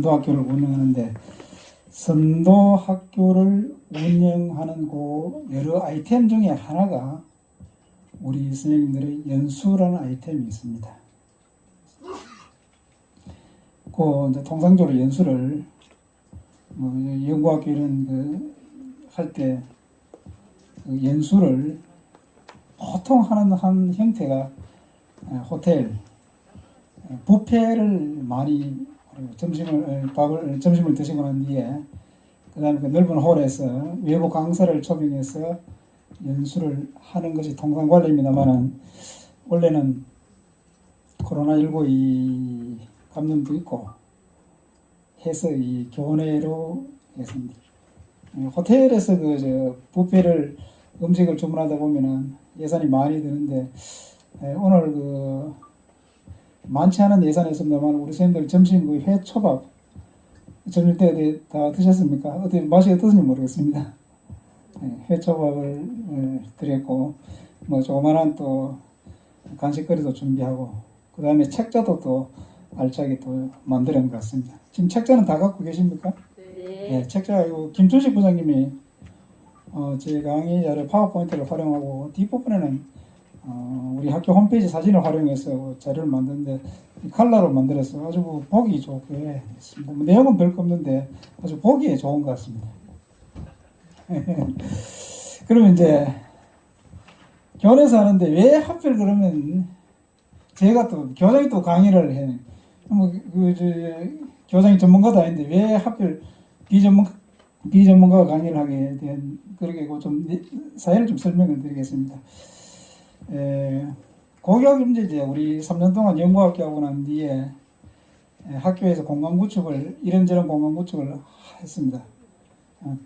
선도학교를 운영하는데 선도학교를 운영하는 그 여러 아이템 중에 하나가 우리 선생님들의 연수라는 아이템이 있습니다. 그 이제 통상적으로 연수를 연구학교 이런 할 때 연수를 보통 하는 한 형태가 호텔 뷔페를 많이 점심을 드시고 난 뒤에 그다음에 그 넓은 홀에서 외부 강사를 초빙해서 연수를 하는 것이 통상 관례입니다만은 원래는 코로나19 이 감염도 있고 해서 이 교내로 했습니다. 호텔에서 뷔페를 음식을 주문하다 보면은 예산이 많이 드는데 오늘 많지 않은 예산이었습니다만 우리 선생님들 점심 회초밥 점심 때 다 드셨습니까? 어떻게 맛이 어떠신지 모르겠습니다. 회초밥을 드렸고 조그만한 또 간식거리도 준비하고 그 다음에 책자도 또 알차게 또 만드는 것 같습니다. 지금 책자는 다 갖고 계십니까? 네. 책자 김준식 부장님이 제 강의 자료 파워포인트를 활용하고 뒷부분에는 우리 학교 홈페이지 사진을 활용해서 자료를 만드는데 컬러로 만들어서 아주 보기 좋게 했습니다. 내용은 별거 없는데 아주 보기에 좋은 것 같습니다. 그러면 이제 교내에서 하는데 왜 하필 그러면 제가 또 교장이 또 강의를 해. 교장이 전문가도 아닌데 왜 하필 비전문가가 강의를 하게 된 그렇게 좀 사연을 좀 설명을 드리겠습니다. 고교학점제 이제 우리 3년 동안 연구학교 하고 난 뒤에 학교에서 공간 구축을 이런저런 공간 구축을 했습니다.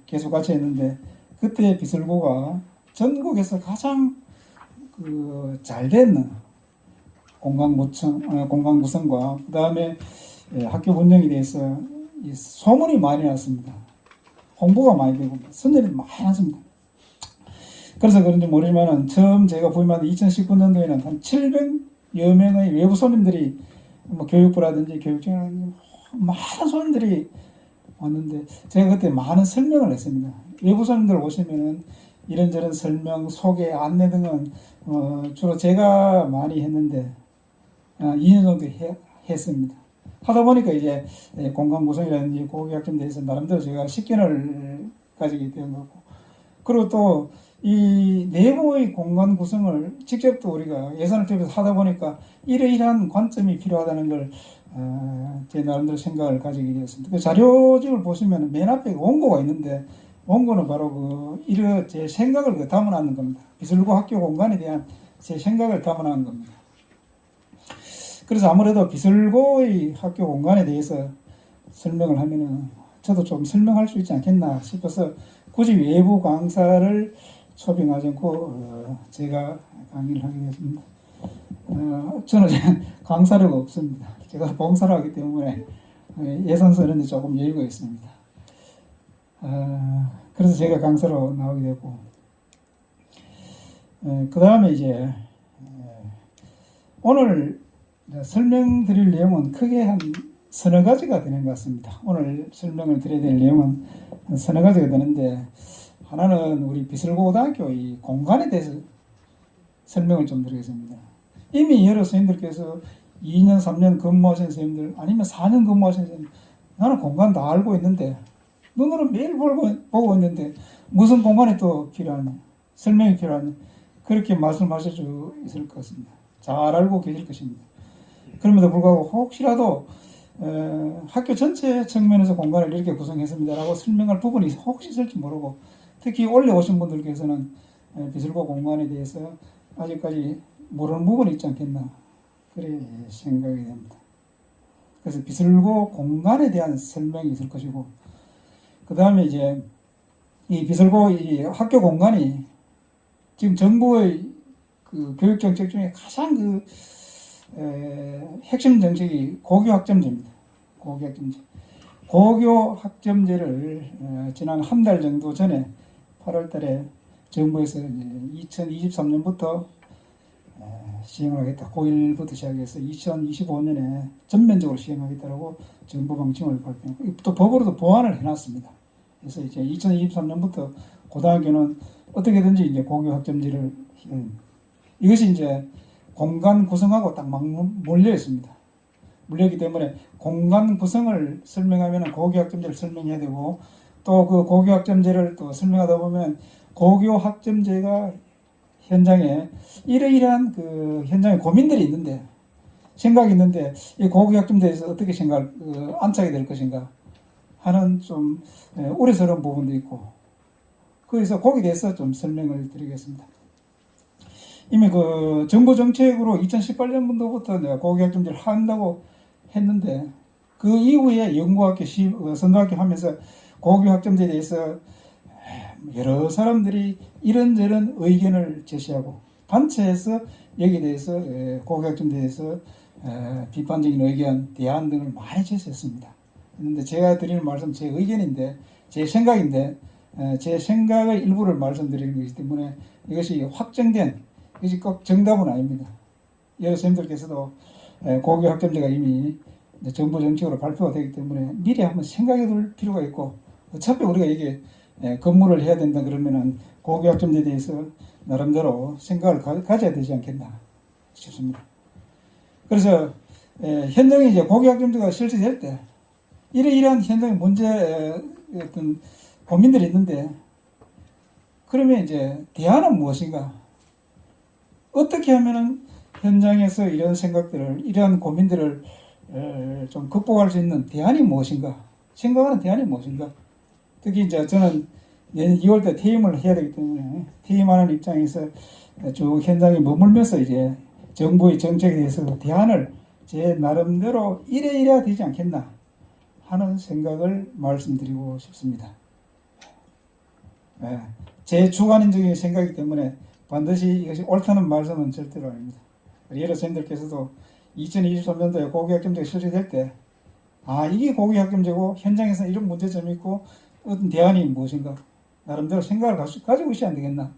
계속 같이 했는데 그때 비설고가 전국에서 가장 잘된 공간 구성과 그 다음에 학교 운영에 대해서 소문이 많이 났습니다. 홍보가 많이 되고 선전이 많이 났습니다. 그래서 그런지 모르지만 처음 제가 부임한 2019년도에는 한 700여 명의 외부 손님들이 교육부라든지 교육청이라든지 많은 손님들이 왔는데 제가 그때 많은 설명을 했습니다. 외부 손님들 오시면은 이런저런 설명, 소개, 안내 등은 주로 제가 많이 했는데 2년 정도 했습니다. 하다 보니까 이제 공간 구성이라든지 고교학점에 대해서 나름대로 제가 식견을 가지게 된 거고 그리고 또 이 내부의 공간 구성을 직접 또 우리가 예산을 투입해서 하다 보니까 이러이러한 관점이 필요하다는 걸 제 나름대로 생각을 가지게 되었습니다. 그 자료집을 보시면 맨 앞에 원고가 있는데 원고는 바로 제 생각을 담아놓는 겁니다. 비설고 학교 공간에 대한 제 생각을 담아놓는 겁니다. 그래서 아무래도 비설고의 학교 공간에 대해서 설명을 하면은 저도 좀 설명할 수 있지 않겠나 싶어서 굳이 외부 강사를 초빙하지 않고 제가 강의를 하게 됐습니다. 저는 강사료가 없습니다. 제가 봉사를 하기 때문에 예산 쓰는데 조금 여유가 있습니다. 그래서 제가 강사로 나오게 됐고 그 다음에 이제 오늘 설명드릴 내용은 크게 한 서너 가지가 되는 것 같습니다. 오늘 설명을 드려야 될 내용은 한 서너 가지가 되는데 하나는 우리 비설고등학교 이 공간에 대해서 설명을 좀 드리겠습니다. 이미 여러 선생님들께서 2년, 3년 근무하신 선생님들 아니면 4년 근무하신 선생님들 나는 공간 다 알고 있는데 눈으로 매일 보고 있는데 무슨 공간이 또 필요하냐 설명이 필요하냐 그렇게 말씀하실 수 있을 것 같습니다. 잘 알고 계실 것입니다. 그럼에도 불구하고 혹시라도 학교 전체 측면에서 공간을 이렇게 구성했습니다라고 설명할 부분이 혹시 있을지 모르고 특히 올려오신 분들께서는 비설고 공간에 대해서 아직까지 모르는 부분이 있지 않겠나 그래 생각이 됩니다. 그래서 비설고 공간에 대한 설명이 있을 것이고 그 다음에 이제 이 비설고 이 학교 공간이 지금 정부의 교육 정책 중에 가장 핵심 정책이 고교학점제입니다. 고교학점제를 지난 한 달 정도 전에 8월 달에 정부에서 2023년부터 시행을 하겠다. 고1부터 시작해서 2025년에 전면적으로 시행하겠다라고 정부 방침을 발표했고 또 법으로도 보완을 해놨습니다. 그래서 이제 2023년부터 고등학교는 어떻게든지 이제 고교 학점제를 이것이 이제 공간 구성하고 딱 몰려 있습니다. 물렸기 때문에 공간 구성을 설명하면 고교 학점제를 설명해야 되고 또 그 고교 학점제를 또 설명하다 보면 고교 학점제가 현장에 이러이러한 그 현장에 고민들이 있는데 생각이 있는데 이 고교 학점제에서 어떻게 생각을 안착이 될 것인가 하는 좀 우려스러운 부분도 있고 그래서 거기에 대해서 좀 설명을 드리겠습니다. 이미 그 정부 정책으로 2018년도부터 내가 고교 학점제를 한다고 했는데 그 이후에 연구학교, 선도학교 하면서 고교 학점제에 대해서 여러 사람들이 이런저런 의견을 제시하고 단체에서 여기에 대해서 고교 학점제에 대해서 비판적인 의견, 대안 등을 많이 제시했습니다. 그런데 제가 드리는 말씀 제 의견인데 제 생각인데 제 생각의 일부를 말씀드리는 것이기 때문에 이것이 확정된 이것이 꼭 정답은 아닙니다. 여러 선생님들께서도 고교 학점제가 이미 정부 정책으로 발표가 되기 때문에 미리 한번 생각해 둘 필요가 있고 어차피 우리가 이게 근무를 해야 된다 그러면은 고교 학점제에 대해서 나름대로 생각을 가져야 되지 않겠나 싶습니다. 그래서 현장에 이제 고교 학점제가 실시될 때 이러이러한 현장의 문제 어떤 고민들이 있는데 그러면 이제 대안은 무엇인가? 어떻게 하면은 현장에서 이런 생각들을 이러한 고민들을 좀 극복할 수 있는 대안이 무엇인가? 생각하는 대안이 무엇인가? 특히 이제 저는 내년 2월 때 퇴임을 해야 되기 때문에 퇴임하는 입장에서 쭉 현장에 머물면서 이제 정부의 정책에 대해서 대안을 제 나름대로 이래야 되지 않겠나 하는 생각을 말씀드리고 싶습니다. 제 주관적인 생각이기 때문에 반드시 이것이 옳다는 말씀은 절대로 아닙니다. 여러 선생님들께서도 2023년도에 고교학점제가 실시될 때 이게 고교학점제고 현장에서 이런 문제점이 있고 어떤 대안이 무엇인가 나름대로 생각을 가지고 있어야 안 되겠나.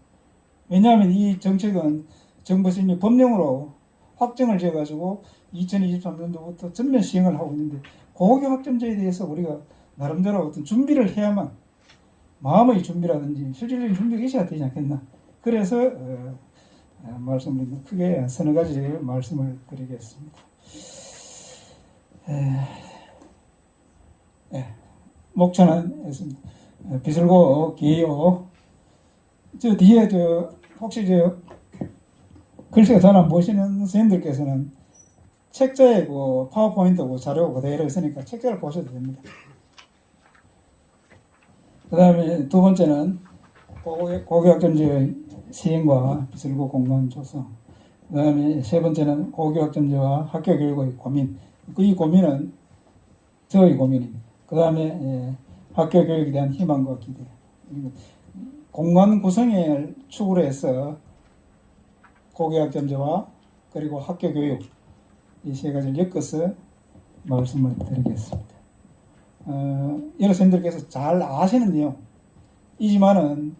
왜냐하면 이 정책은 정부에서 이미 법령으로 확정을 지어가지고 2023년도부터 전면 시행을 하고 있는데 고교학점제에 대해서 우리가 나름대로 어떤 준비를 해야만 마음의 준비라든지 실질적인 준비가 있어야 되지 않겠나. 그래서 말씀을 크게 서너 가지 말씀을 드리겠습니다. 목차는 했습니다. 비슬고 기요. 저 뒤에 혹시 글씨가 잘 안 보시는 선생님들께서는 책자에 그 파워포인트 자료 그대로 있으니까 책자를 보셔도 됩니다. 그 다음에 두 번째는 고교학점제의 시행과 비슬고 공간 조성. 그 다음에 세 번째는 고교학점제와 학교교육의 고민. 이 고민은 저의 고민입니다. 그 다음에 학교교육에 대한 희망과 기대. 공간 구성을 축으로 해서 고교학점제와 그리고 학교교육 이 세 가지를 엮어서 말씀을 드리겠습니다. 여러 선생님들께서 잘 아시는 내용이지만은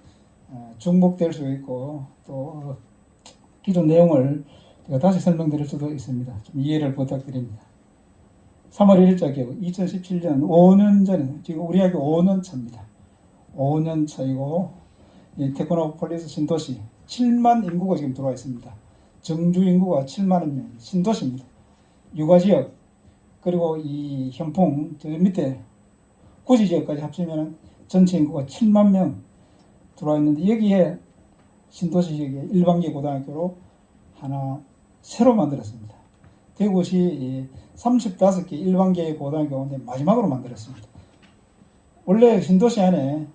중복될 수 있고 또 기존 내용을 제가 다시 설명드릴 수도 있습니다. 좀 이해를 부탁드립니다. 3월 1일자 기억 2017년 5년 전에 지금 우리 학교 5년 차입니다. 5년 차이고 테크노폴리스 신도시 7만 인구가 지금 들어와 있습니다. 정주 인구가 7만 명 신도시입니다. 육아지역 그리고 이 현풍 저 밑에 구지지역까지 합치면 전체 인구가 7만 명 들어와 있는데 여기에 신도시 지역에 일반계 고등학교로 하나 새로 만들었습니다. 대구시 35개 일반계 고등학교 가운데 마지막으로 만들었습니다. 원래 신도시 안에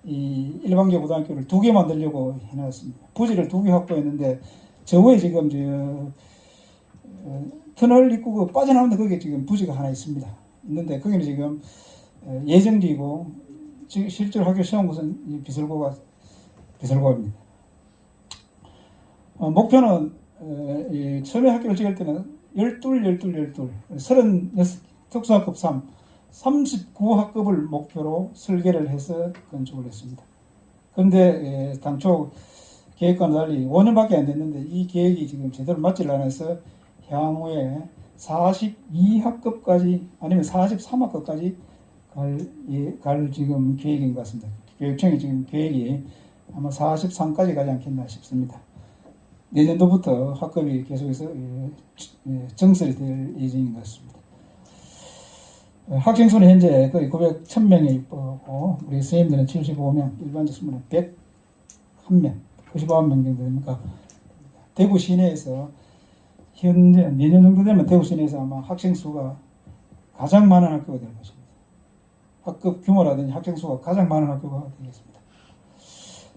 이 일반계 고등학교를 2개 만들려고 해놨습니다. 부지를 2개 확보했는데 저 위에 지금 터널 입구가 빠져나오는데 거기에 지금 부지가 하나 있습니다. 있는데 거기는 지금 예정지이고 실제로 학교 세운 곳은 비설고입니다. 목표는 처음에 학교를 지을 때는 36 특수학급 39학급을 목표로 설계를 해서 건축을 했습니다. 그런데 당초 계획과는 달리 5년밖에 안 됐는데 이 계획이 지금 제대로 맞질 않아서 향후에 42학급까지 아니면 43학급까지 갈 지금 계획인 것 같습니다. 교육청이 지금 계획이 아마 43까지 가지 않겠나 싶습니다. 내년도부터 학급이 계속해서 정설이 될 예정인 것 같습니다. 학생 수는 현재 거의 1000명에 육박하고 우리 선생님들은 75명, 일반적 수문은 101명, 99명 정도 됩니까? 대구 시내에서 현재 내년 정도 되면 대구 시내에서 아마 학생 수가 가장 많은 학교가 될 것입니다. 학급 규모라든지 학생 수가 가장 많은 학교가 되겠습니다.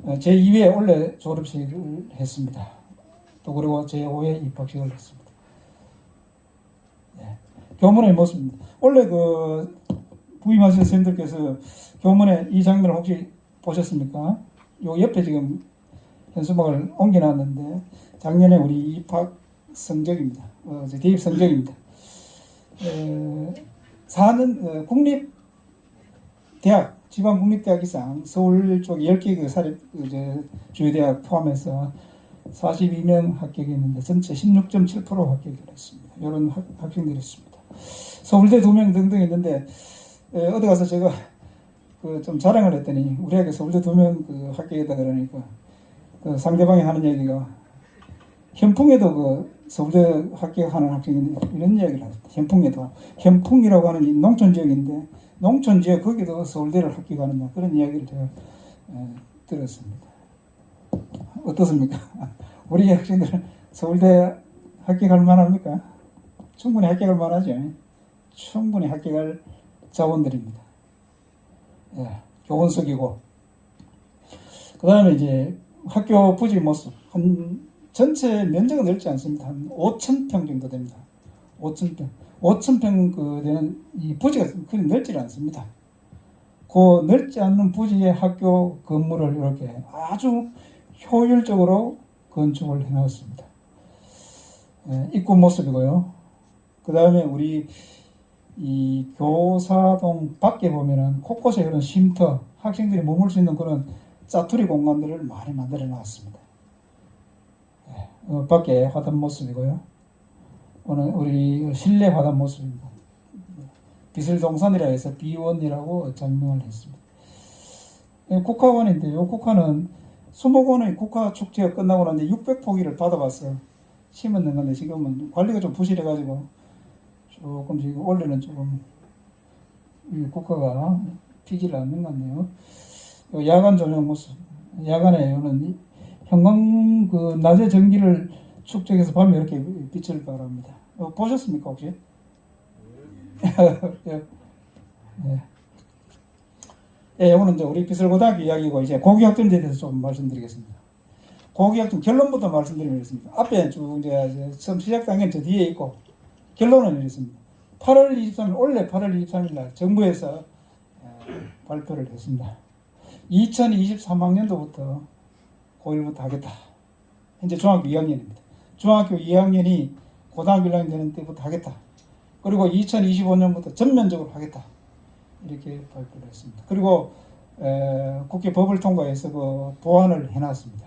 제2회 원래 졸업식을 했습니다. 또 그리고 제5회 입학식을 했습니다. 네. 교문의 모습입니다. 원래 그 부임하신 선생님들께서 교문의 이 장면을 혹시 보셨습니까? 요 옆에 지금 현수막을 옮겨놨는데 작년에 우리 입학 성적입니다. 대입 성적입니다. 4년 국립대학 지방국립대학 이상 서울 쪽 10개 그 사립 주요대학 포함해서 42명 합격이 있는데 전체 16.7% 합격을 했습니다. 이런 학생들이 있습니다. 서울대 2명 등등 있는데 어디 가서 제가 좀 자랑을 했더니 우리 학교 서울대 2명 합격했다 그러니까 그 상대방이 하는 얘기가 현풍에도 서울대 합격하는 학생이 이런 이야기를 합니다. 현풍이라고 하는 이 농촌 지역인데 농촌 지역 거기도 서울대를 합격하느냐 그런 이야기를 제가 들었습니다. 어떻습니까? 우리 학생들은 서울대 합격할 만합니까? 충분히 합격할 만하죠. 충분히 합격할 자원들입니다. 교원석이고 그 다음에 이제 학교 부지 모습 전체 면적은 넓지 않습니다. 한 5,000평 정도 됩니다. 5,000평 되는 이 부지가 그리 넓지 않습니다. 그 넓지 않는 부지의 학교 건물을 이렇게 아주 효율적으로 건축을 해놨습니다. 입구 모습이고요. 그 다음에 우리 이 교사동 밖에 보면은 곳곳에 그런 쉼터, 학생들이 머물 수 있는 그런 짜투리 공간들을 많이 만들어 놨습니다. 밖에 화단 모습이고요. 오늘 우리 실내 화단 모습입니다. 비슬동산이라 해서 비원이라고 장명을 했습니다. 국화원인데요. 국화는 수목원의 국화 축제가 끝나고 났는데 600포기를 받아봤어요. 심었는 건데 지금은 관리가 좀 부실해가지고 조금 지금 원래는 조금 국화가 피지를 않는 것 같네요. 야간 조명 모습. 야간에는 형광 낮에 전기를 축적해서 밤에 이렇게 빛을 발합니다. 보셨습니까 혹시? 네. 오늘 이제 우리 비설고등학교 이야기고 이제 고교학점제에 대해서 좀 말씀드리겠습니다. 고교학점 결론부터 말씀드리겠습니다. 앞에 쭉 이제 처음 시작 단계는 저 뒤에 있고 결론은 이렇습니다. 8월 23일 원래 8월 23일 날 정부에서 발표를 했습니다. 2023학년도부터 고1부터 하겠다. 현재 중학교 2학년입니다. 중학교 2학년이 고등학교 1학년 되는 때부터 하겠다. 그리고 2025년부터 전면적으로 하겠다. 이렇게 발표를 했습니다. 그리고 국회 법을 통과해서 보완을 해놨습니다.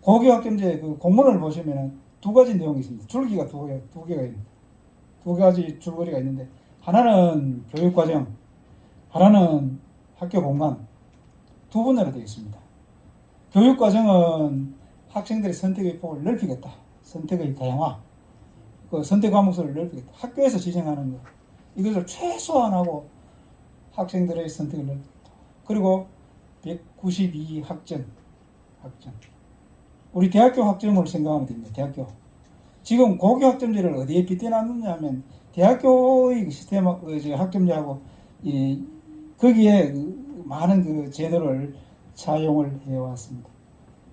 고교학점제 공문을 보시면 두 가지 내용이 있습니다. 줄기가 두 개가 있습니다. 두 가지 줄거리가 있는데 하나는 교육과정, 하나는 학교 공간 두 분야로 되어 있습니다. 교육과정은 학생들의 선택의 폭을 넓히겠다. 선택의 다양화, 선택 과목수를 넓히겠다. 학교에서 지정하는 것 이것을 최소화하고 학생들의 선택을 넓히겠다. 그리고 192학점 우리 대학교 학점을 생각하면 됩니다. 대학교 지금 고교 학점제를 어디에 빗대놨느냐 하면 대학교의 시스템 학점제하고 거기에 많은 제도를 사용을 해왔습니다.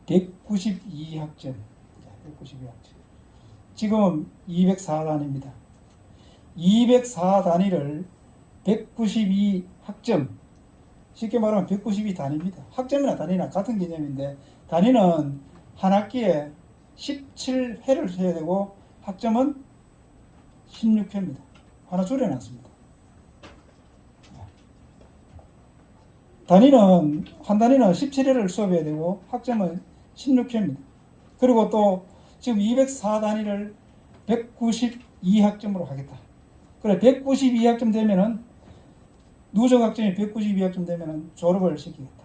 192학점 지금 204단위입니다. 204단위를 192학점 쉽게 말하면 192단위입니다. 학점이나 단위나 같은 개념인데 단위는 한 학기에 17회를 해야 되고 학점은 16회입니다. 하나 줄여놨습니다. 단위는 한 단위는 17회를 수업해야 되고 학점은 16회입니다. 그리고 또 지금 204단위를 192학점으로 하겠다. 그래 192학점 되면은 누적 학점이 192학점 되면은 졸업을 시키겠다.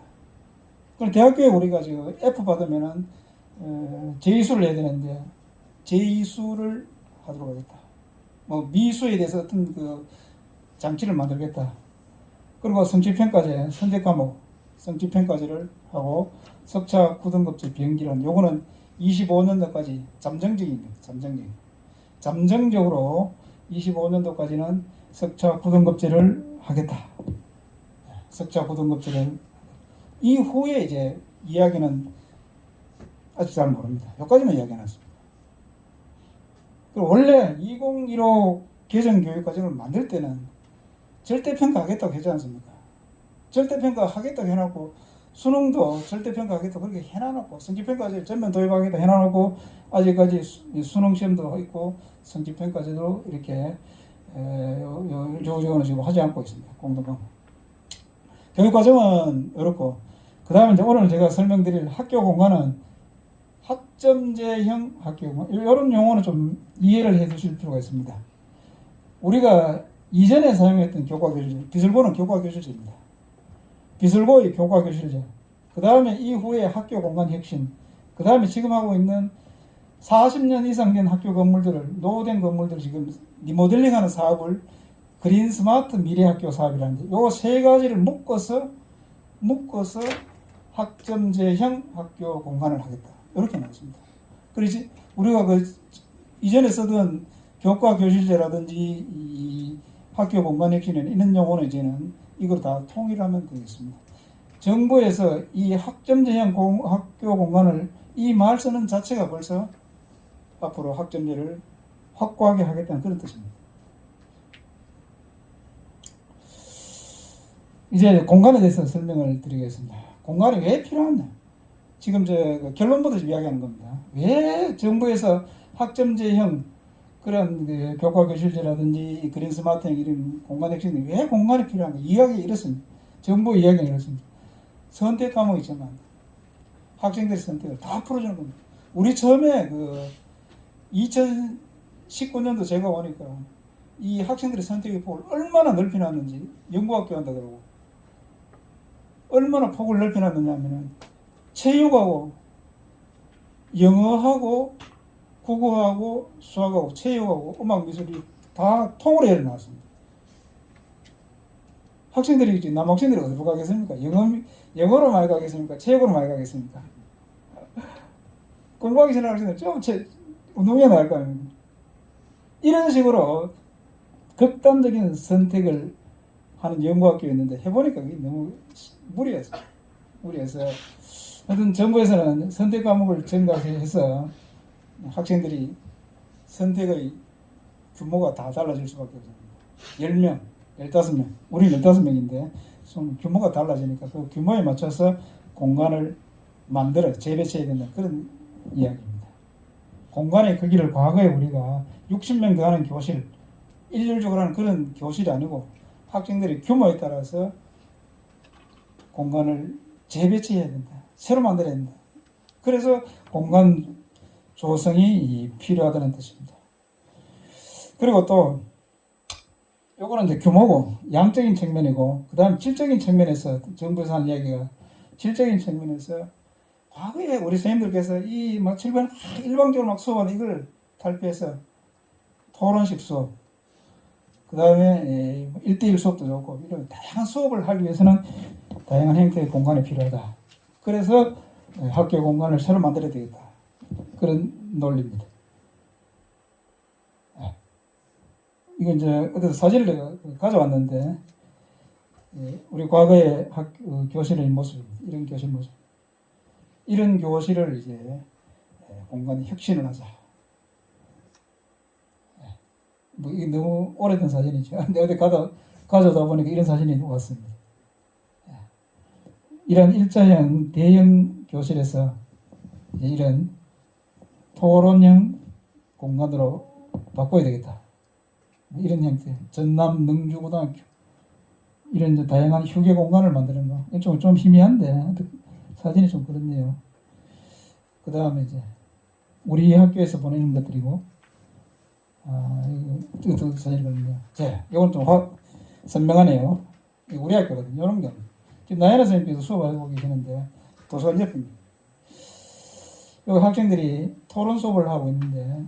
그럼 대학교에 우리가 지금 F 받으면은 제2수를 해야 되는데 제2수를 하도록 하겠다. 뭐 미수에 대해서 어떤 그 장치를 만들겠다. 그리고 성취평가제 선택 과목 성취평가제를 하고 석차 9등급제 비행기론 요거는 25년도까지 잠정적입니다. 잠정적으로 25년도까지는 석차 9등급제를 하겠다. 석차 9등급제를 이후에 이제 이야기는 아직 잘 모릅니다. 여기까지만 이야기해놨습니다. 원래 2015 개정교육과정을 만들 때는 절대평가 하겠다고 했지 않습니까? 절대평가 하겠다고 해놓고 수능도 절대평가 하겠다고 그렇게 해놔놓고 성취평가제 전면 도입하겠다 해놔놓고 아직까지 수능시험도 있고 성취평가제도 이렇게 요거는 지금 하지 않고 있습니다. 공동과목. 교육과정은 어렵고 그 다음에 이제 오늘 제가 설명드릴 학교 공간은 학점제형 학교 공간 이런 용어는 좀 이해를 해 두실 필요가 있습니다. 우리가 이전에 사용했던 교과교실제 비술고는 교과교실제입니다. 비술고의 교과교실제 그 다음에 이후에 학교 공간 혁신 그 다음에 지금 하고 있는 40년 이상 된 학교 건물들을 노후된 건물들을 지금 리모델링하는 사업을 그린 스마트 미래학교 사업이라는데 요 세 가지를 묶어서 학점제형 학교 공간을 하겠다 이렇게 나왔습니다. 그래서 우리가 그 이전에 쓰던 교과 교실제라든지 이 학교 공간 혁신에는 이런 용어는 이제는 이걸 다 통일하면 되겠습니다. 정부에서 이 학점제형 학교 공간을 이 말 쓰는 자체가 벌써 앞으로 학점제를 확고하게 하겠다는 그런 뜻입니다. 이제 공간에 대해서 설명을 드리겠습니다. 공간이 왜 필요하냐? 지금 결론부터 이야기하는 겁니다. 왜 정부에서 학점제형 그런 그 교과교실제라든지 그린 스마트형 이런 공간 혁신이 왜 공간이 필요한가? 이야기 이렇습니다. 정부 이야기는 이렇습니다. 선택 과목이 있지만 학생들의 선택을 다 풀어주는 겁니다. 우리 처음에 그 2019년도 제가 오니까 이 학생들의 선택의 폭을 얼마나 넓혀놨는지 연구학교 한다 그러고 얼마나 폭을 넓혀놨느냐 하면은 체육하고 영어하고 국어하고 수학하고 체육하고 음악미술이 다 통으로 해놨습니다. 학생들이 이제 남학생들이 어디로 가겠습니까? 영어로 많이 가겠습니까? 체육으로 많이 가겠습니까? 공부하기 싫은 학생들 좀 운동에 나갈 거 아닙니까? 이런 식으로 극단적인 선택을 하는 연구학교였는데 해보니까 그게 너무 무리했어요. 하여튼 정부에서는 선택 과목을 증가해서 학생들이 선택의 규모가 다 달라질 수밖에 없습니다. 10명, 15명, 우리는 15명인데 규모가 달라지니까 그 규모에 맞춰서 공간을 만들어 재배치해야 된다 그런 이야기입니다. 공간의 크기를 과거에 우리가 60명 더 하는 교실, 일률적으로 하는 그런 교실이 아니고 학생들의 규모에 따라서 공간을 재배치해야 된다. 새로 만들어야 된다. 그래서 공간 조성이 필요하다는 뜻입니다. 그리고 또 요거는 이제 규모고 양적인 측면이고 그 다음 질적인 측면에서 정부에서 하는 이야기가 질적인 측면에서 과거에 우리 선생님들께서 이 막 7번 일방적으로 막 수업하는 이걸 탈피해서 토론식 수업 그 다음에 1대1 수업도 좋고 이런 다양한 수업을 하기 위해서는 다양한 형태의 공간이 필요하다. 그래서 학교 공간을 새로 만들어야 되겠다. 그런 논리입니다. 이건 이제 어디서 사진을 내가 가져왔는데 우리 과거의 교실의 모습, 이런 교실 모습, 이런 교실을 이제 공간 혁신을 하자. 뭐 이게 너무 오래된 사진이죠. 근데 어디 가져다 보니까 이런 사진이 왔습니다. 이런 일자형 대형 교실에서 이런 토론형 공간으로 바꿔야 되겠다. 이런 형태. 전남 능주고등학교 이런 이제 다양한 휴게 공간을 만드는 거. 좀 희미한데 사진이 좀 그렇네요. 그 다음에 이제 우리 학교에서 보내는 것들이고, 이것도 사진이거든요. 자, 이건 좀 선명하네요. 이거 우리 학교거든요. 이런 경. 지금 나연아 선생님께서 수업하고 계시는데 도서관 옆입니다. 여기 학생들이 토론 수업을 하고 있는데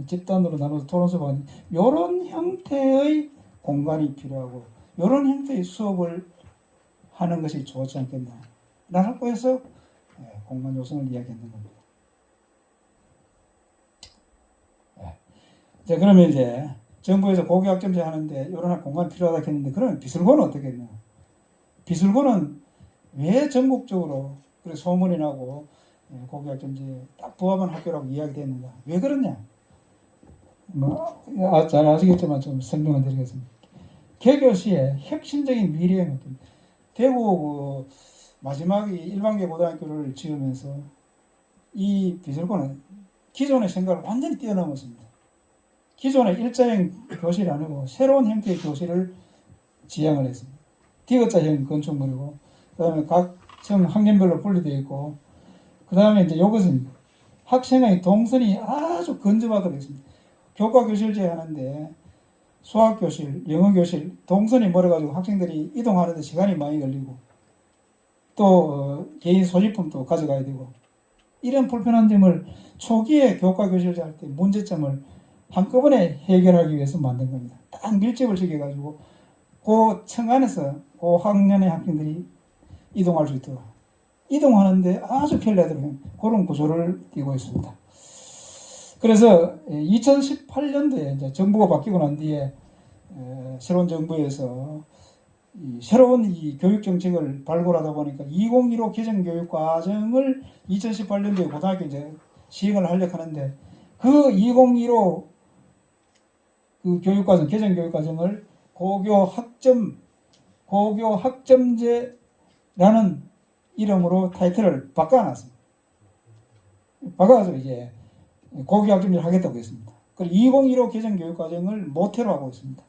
집단으로 나눠서 토론 수업을 하는데 이런 형태의 공간이 필요하고 이런 형태의 수업을 하는 것이 좋지 않겠나 라고 해서 공간 요소를 이야기했는 겁니다. 자, 그러면 이제 정부에서 고교학점제 하는데 이런 공간이 필요하다 했는데 그러면 비술고는 어떻게 했냐? 비술고는 왜 전국적으로 그래 소문이 나고 고교학점제 딱 부합한 학교라고 이야기됐는가? 왜 그러냐? 잘 아시겠지만 좀 설명을 드리겠습니다. 개교시의 핵심적인 미래의 느낌. 대구 마지막에 일반계 고등학교를 지으면서 이 비술고는 기존의 생각을 완전히 뛰어넘었습니다. 기존의 일자형 교실이 아니고 새로운 형태의 교실을 지향을 했습니다. 디귿자형 건축물이고, 그 다음에 각층 학년별로 분리되어 있고, 그 다음에 이제 이것은 학생의 동선이 아주 건조하도록 했습니다. 교과 교실제 하는데 수학 교실, 영어 교실 동선이 멀어가지고 학생들이 이동하는데 시간이 많이 걸리고 또 개인 소지품도 가져가야 되고 이런 불편한 점을 초기에 교과 교실제 할 때 문제점을 한꺼번에 해결하기 위해서 만든 겁니다. 딱 밀집을 시켜가지고 그 층 안에서 그 학년의 학생들이 이동할 수 있도록 이동하는데 아주 편리하도록 그런 구조를 띄고 있습니다. 그래서 2018년도에 이제 정부가 바뀌고 난 뒤에 새로운 정부에서 새로운 이 교육 정책을 발굴하다 보니까 2015 개정교육 과정을 2018년도에 고등학교 이제 시행을 하려고 하는데 그 2015 그 교육과정, 개정교육과정을 고교 학점제라는 이름으로 타이틀을 바꿔놨습니다. 바꿔서 이제 고교 학점제를 하겠다고 했습니다. 그리고 2015 개정교육과정을 모태로 하고 있습니다.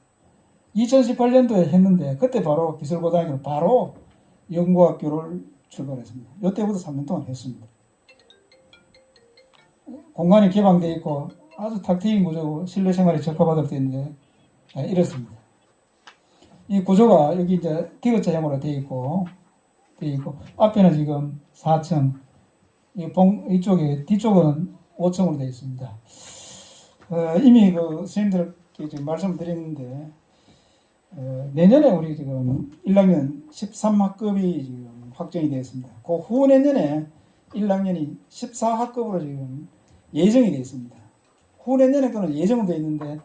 2018년도에 했는데 그때 바로 기술고등학교는 바로 연구학교를 출발했습니다. 이때부터 3년 동안 했습니다. 공간이 개방되어 있고 아주 탁 트인 구조고 실내 생활에 적합하도록 되어 있는데 이렇습니다. 이 구조가 여기 이제 디귿자형으로 되어 있고 앞에는 지금 4층 이쪽에 뒤쪽은 5층으로 되어 있습니다. 이미 그 선생님들께 지금 말씀드렸는데 내년에 우리 지금 1학년 13학급이 지금 확정이 되었습니다. 그 후 내년에 1학년이 14학급으로 지금 예정이 되어 있습니다. 후 내년에 그는 예정은 되어 있는데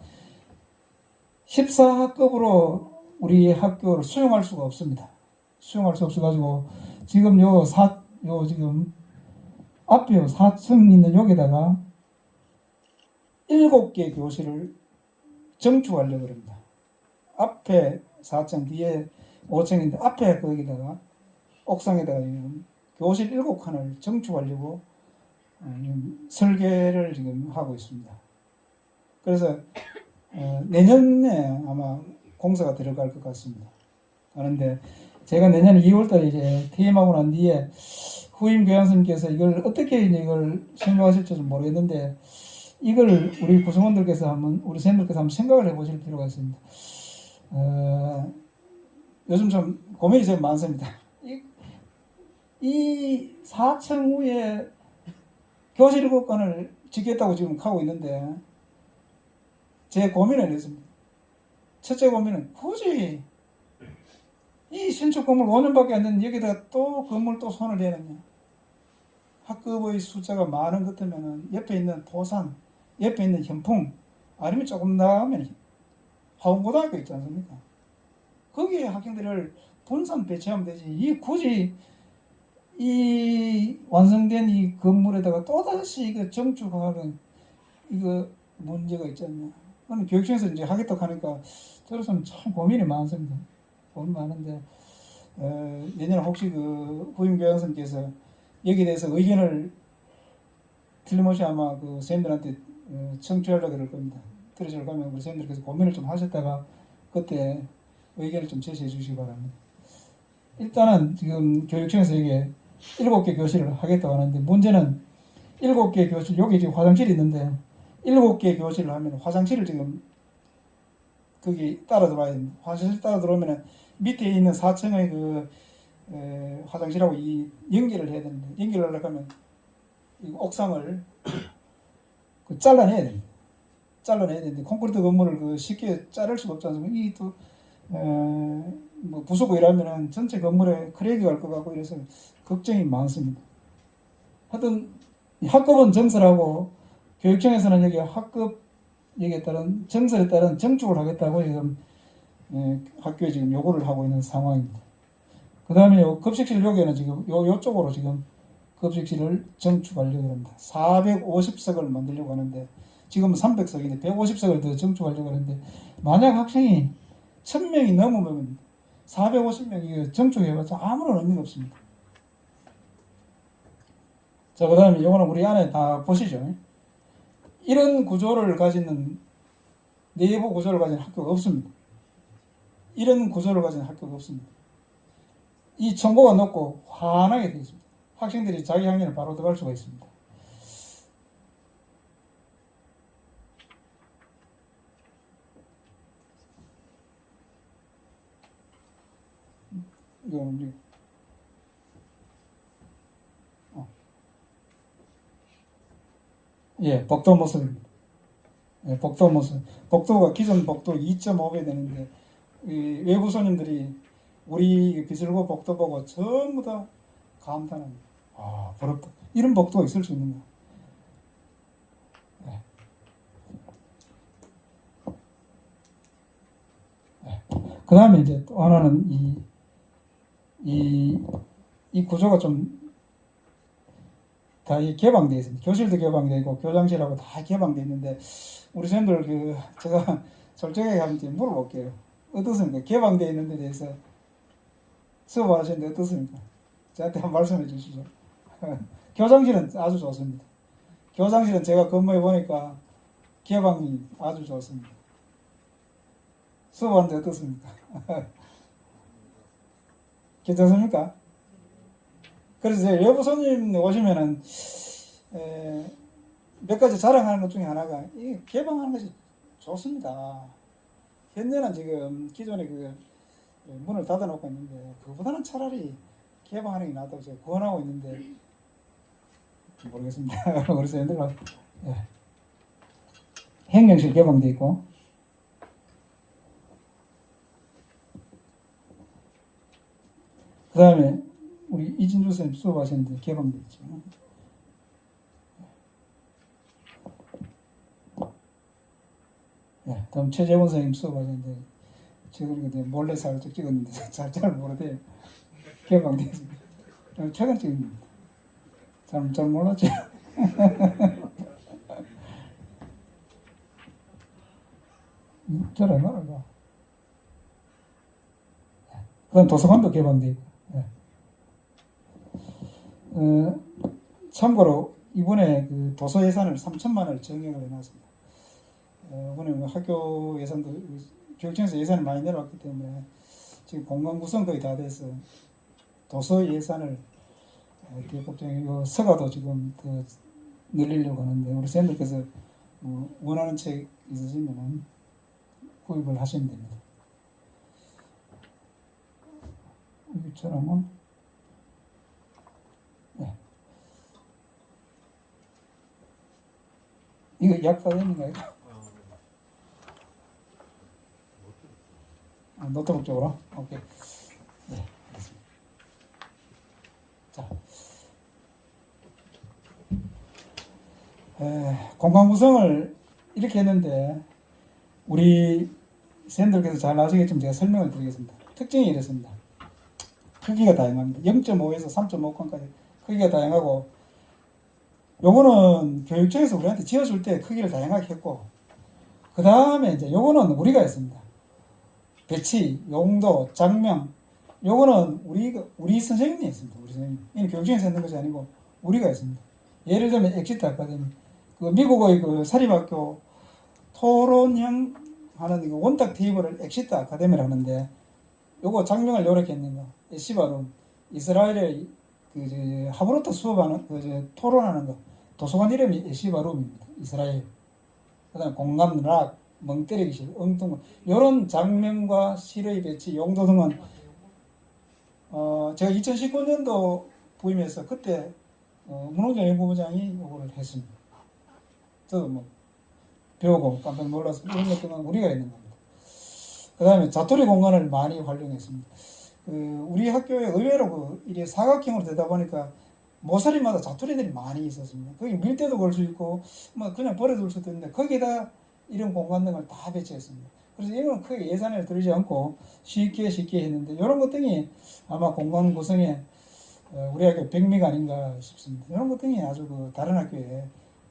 14학급으로 우리 학교를 수용할 수가 없습니다. 수용할 수 없어가지고 지금 지금 앞에 4층 있는 여기다가 7개 교실을 정축하려고 합니다. 앞에 4층 뒤에 5층인데 앞에 거기다가 옥상에다가 교실 7칸을 정축하려고 설계를 지금 하고 있습니다. 그래서 내년에 아마 공사가 들어갈 것 같습니다. 그런데 제가 내년 2월달에 이제 퇴임하고 난 뒤에 후임 교양선생님께서 이걸 어떻게 이걸 생각하실지 좀 모르겠는데 이걸 우리 구성원들께서 우리 선생님들께서 한번 생각을 해보실 필요가 있습니다. 요즘 좀 고민이 좀 많습니다. 이 4층 후에 교실 7건을 짓겠다고 지금 하고 있는데 제 고민은 있습니다. 첫째 고민은 굳이 이 신축 건물 5년밖에 안 됐는데 여기다가 또 건물 또 손을 대느냐. 학급의 숫자가 많은 것 같으면 옆에 있는 도산, 옆에 있는 현풍, 아니면 조금 나가면 화원고등학교 있지 않습니까? 거기에 학생들을 분산 배치하면 되지. 굳이 이 완성된 이 건물에다가 또다시 이거 정축하는 이거 문제가 있잖아요. 그건 교육청에서 이제 하겠다고 하니까 저로서는 참 고민이 많습니다. 고민이 많은데 내년에 혹시 그 후임 교양선생님께서 여기에 대해서 의견을 틀림없이 아마 그 선생님들한테 청취하려고 그럴 겁니다. 들으시러 가면 우리 선생님들께서 고민을 좀 하셨다가 그때 의견을 좀 제시해 주시기 바랍니다. 일단은 지금 교육청에서 이게 7개 교실을 하겠다고 하는데 문제는 7개 교실, 여기 지금 화장실이 있는데 7개 교실을 하면 화장실을 지금 거기 따라 들어와야 됩니다. 화장실 따라 들어오면 밑에 있는 4층의 화장실하고 이 연결을 해야 되는데 연결을 하려고 하면 이 옥상을 잘라내야 됩니다. 잘라내야 되는데 콘크리트 건물을 쉽게 자를 수가 없지 않습니까? 이 또 뭐 부수고 이러면은 전체 건물에 크랙이 갈 것 같고 이래서 걱정이 많습니다. 하여튼 학급은 정설하고 교육청에서는 여기 학급 여기에 따른 정설에 따른 정축을 하겠다고 지금 학교에 지금 요구를 하고 있는 상황입니다. 그 다음에 급식실 여기는 지금 요쪽으로 지금 급식실을 정축하려고 합니다. 450석을 만들려고 하는데 지금 300석인데 150석을 더 정축하려고 하는데 만약 학생이 1000명이 넘으면 450명이 정축해봤자 아무런 의미가 없습니다. 자, 그 다음에 이거는 우리 안에 다 보시죠. 이런 구조를 가지는 내부 구조를 가진 학교가 없습니다. 이런 구조를 가진 학교가 없습니다. 이 청고가 높고 환하게 되어 있습니다. 학생들이 자기 학년을 바로 들어갈 수가 있습니다. 이거는 예, 복도 모습입니다. 예, 복도 모습. 복도가 기존 복도 2.5배 되는데 외부 손님들이 우리 비슬고 복도 보고 전부 다 감탄합니다. 아, 부럽다. 이런 복도가 있을 수 있는가? 예. 예. 그 다음에 이제 또 하나는 이 구조가 좀 다 개방되어 있습니다. 교실도 개방되어 있고 교장실하고 다 개방되어 있는데 우리 선생님들 제가 솔직하게 한번 물어볼게요. 어떻습니까? 개방되어 있는 데 대해서 수업하시는데 어떻습니까? 저한테 한번 말씀해 주시죠. 교장실은 아주 좋습니다. 교장실은 제가 근무해 보니까 개방이 아주 좋습니다. 수업하는데 어떻습니까? 괜찮습니까? 그래서 제가 외부 손님 오시면은 몇 가지 자랑하는 것 중에 하나가 이 개방하는 것이 좋습니다. 현재는 지금 기존에 문을 닫아놓고 있는데 그보다는 차라리 개방하는 게 낫다고 제가 권하고 있는데 모르겠습니다. 그래서 얘들아 행정실 개방돼 있고 그 다음에 우리 이진주 선생님 수업하셨는데 개방돼 있죠. 예, 다음 최재원 선생님 수업하셨는데 제가 이렇게 몰래 살짝 찍었는데 잘 모르대요. 개방돼 있습니다. 최근 찍습니다. 잘 몰랐죠. 잘 얼마나 봐. 그다음 도서관도 개방돼 있고. 예. 참고로 이번에 도서 예산을 3천만 원을 증액을 해놨습니다. 이번에 학교 예산도 교육청에서 예산을 많이 내려왔기 때문에 지금 공간 구성 거의 다 돼서 도서 예산을 교육국장이 서가도 지금 더 늘리려고 하는데 우리 선생님께서 원하는 책 있으시면 구입을 하시면 됩니다. 이처럼은 네. 이거 약사님인가요? 노트북 쪽으로? 오케이. 네, 알겠습니다. 자, 공간 구성을 이렇게 했는데 우리 선생님들께서 잘 아시겠지만 제가 설명을 드리겠습니다. 특징이 이렇습니다. 크기가 다양합니다. 0.5에서 3.5칸까지 크기가 다양하고 요거는 교육청에서 우리한테 지어줄 때 크기를 다양하게 했고 그 다음에 이제 요거는 우리가 했습니다. 배치, 용도, 장명 요거는 우리 선생님이 했습니다. 우리 선생님. 이는 교육청에서 했는 것이 아니고 우리가 했습니다. 예를 들면 엑시트 아카데미 미국의 사립학교 토론형 하는 원탁 테이블을 엑시트 아카데미를 하는데 요거 장명을 요렇게 했는가. 시바룸. 이스라엘의 하브루트 수업하는, 토론하는 거. 도서관 이름이 에시바룸입니다. 이스라엘. 그 다음에 공감, 락, 멍때리기실, 엉뚱, 이런 장면과 시의 배치, 용도 등은, 제가 2019년도 부임해서 그때, 문홍정 연구부장이 요거를 했습니다. 저도 뭐, 배우고 깜짝 놀라서 이런 것들은 우리가 있는 겁니다. 그 다음에 자투리 공간을 많이 활용했습니다. 우리 학교에 의외로 이게 사각형으로 되다 보니까 모서리마다 자투리들이 많이 있었습니다. 거기 밀대도 걸 수 있고, 뭐 그냥 버려둘 수도 있는데, 거기다 이런 공간 등을 다 배치했습니다. 그래서 이건 크게 예산을 들이지 않고 쉽게 했는데, 이런 것 등이 아마 공간 구성에 우리 학교 백미가 아닌가 싶습니다. 이런 것 등이 아주 다른 학교에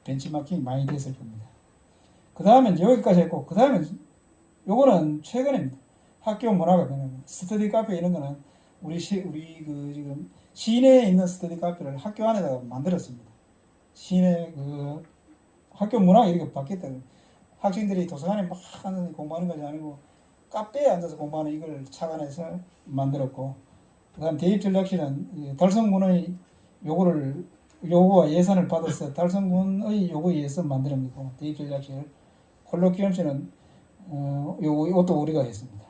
벤치마킹이 많이 됐을 겁니다. 그 다음에 여기까지 했고, 그 다음에 요거는 최근입니다. 학교 문화가 변합니다. 스터디 카페 이런 거는 우리 지금 시내에 있는 스터디 카페를 학교 안에다가 만들었습니다. 시내 학교 문화가 이렇게 바뀌었다. 학생들이 도서관에 막 앉아서 공부하는 것이 아니고 카페에 앉아서 공부하는 이걸 착안해서 만들었고, 그 다음 대입 전략실은 달성군의 요구와 예산을 받아서 달성군의 요구에 의해서 만들었고, 대입 전략실, 콜로키움실은 이것도 우리가 했습니다.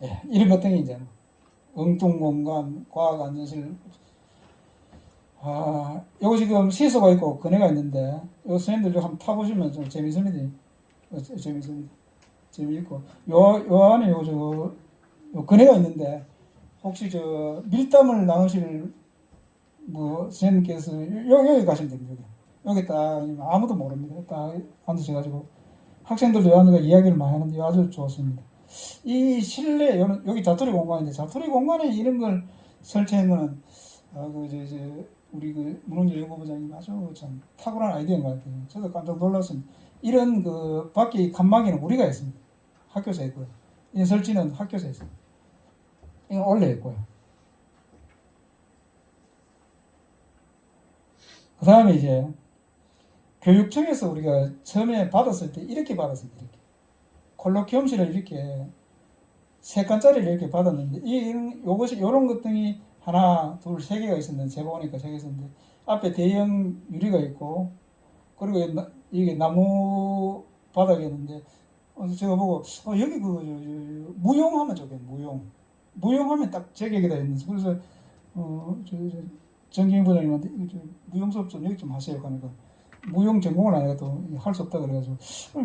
예, 이런 것 등이 이제 엉뚱공간, 과학안전실, 요거 지금 시소가 있고 그네가 있는데, 요 선생님들 한번 타보시면 좀 재밌습니다. 재미있고, 요 안에 요 그네가 있는데, 혹시 밀담을 나누실 선생님께서 여기 가시면 됩니다. 여기 딱 아무도 모릅니다. 딱 앉으셔가지고 학생들도 앉아서 이야기를 많이 하는데 아주 좋습니다. 이 실내, 여기 자투리 공간인데, 자투리 공간에 이런 걸 설치한 거는, 우리 문홍재 연구부장님 아주 참 탁월한 아이디어인 것 같아요. 저도 깜짝 놀랐습니다. 이런 밖에 칸막이는 우리가 했습니다. 학교에서 했고요. 이 설치는 학교에서 했습니다. 이건 원래 했고요. 그 다음에 이제, 교육청에서 우리가 처음에 받았을 때 이렇게 받았습니다. 이렇게. 콜로키움실을 이렇게 3칸짜리를 이렇게 받았는데, 요런 것 등이 하나, 둘, 3개가 있었는데, 제가 보니까 3개 있었는데, 앞에 대형 유리가 있고, 그리고 이게 나무 바닥이었는데, 제가 보고, 여기 무용하면 좋겠네, 무용하면 딱 제격이다 했는데, 그래서, 정경희 부장님한테, 무용 수업 좀 여기 좀 하세요. 하니까, 무용 전공을 안 해도 할 수 없다 그래가지고,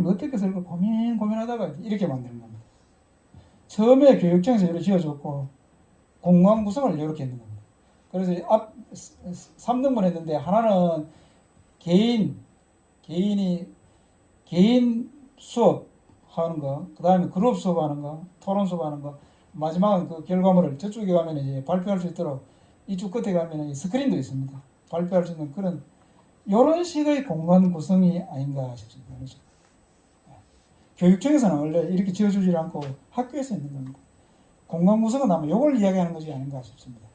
어떻게 쓸까 고민하다가 이렇게 만드는 겁니다. 처음에 교육청에서 이렇게 지어줬고, 공간 구성을 이렇게 했는 겁니다. 그래서 3등분 했는데, 하나는 개인 수업 하는 거, 그 다음에 그룹 수업 하는 거, 토론 수업 하는 거, 마지막은 그 결과물을 저쪽에 가면 이제 발표할 수 있도록, 이쪽 끝에 가면 스크린도 있습니다. 발표할 수 있는 그런, 이런 식의 공간 구성이 아닌가 싶습니다. 그렇죠? 교육청에서는 원래 이렇게 지어주지 않고 학교에서 있는 겁니다. 공간 구성은 아마 이걸 이야기하는 것이 아닌가 싶습니다.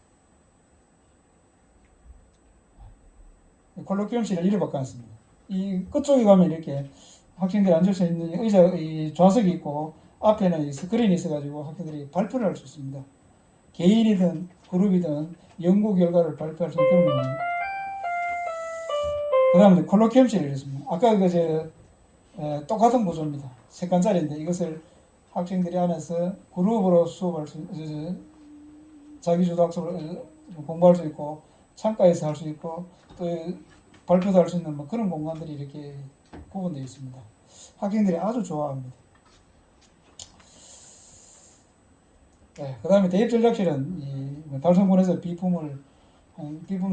콜로키움실을 이렇게 바꿔놨습니다. 이 끝쪽에 가면 이렇게 학생들이 앉을 수 있는 이 좌석이 있고, 앞에는 이 스크린이 있어가지고 학생들이 발표를 할 수 있습니다. 개인이든 그룹이든 연구 결과를 발표할 수 있는 그런 겁니다. 그 다음에 콜로키움실이 이렇습니다. 아까 똑같은 구조입니다. 3칸짜리인데 이것을 학생들이 안에서 그룹으로 수업할 수, 자기주도 학습을 공부할 수 있고, 창가에서 할 수 있고, 또 발표도 할 수 있는 그런 공간들이 이렇게 구분되어 있습니다. 학생들이 아주 좋아합니다. 네, 그 다음에 대입전략실은 달성군에서 비품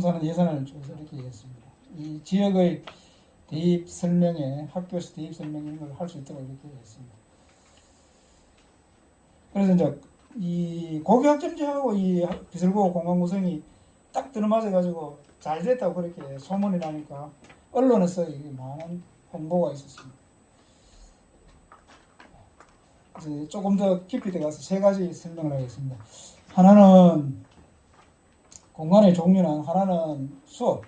사는 예산을 줘서 이렇게 했습니다. 이 지역의 대입 설명회, 학교에서 대입 설명 이런 걸 할 수 있도록 이렇게 했습니다. 그래서 이제 이 고교학점제하고 이 비설고 공간 구성이 딱 들어맞아가지고 잘 됐다고 그렇게 소문이 나니까 언론에서 이게 많은 홍보가 있었습니다. 이제 조금 더 깊이 들어가서 3가지 설명을 하겠습니다. 하나는 공간의 종류는, 하나는 수업,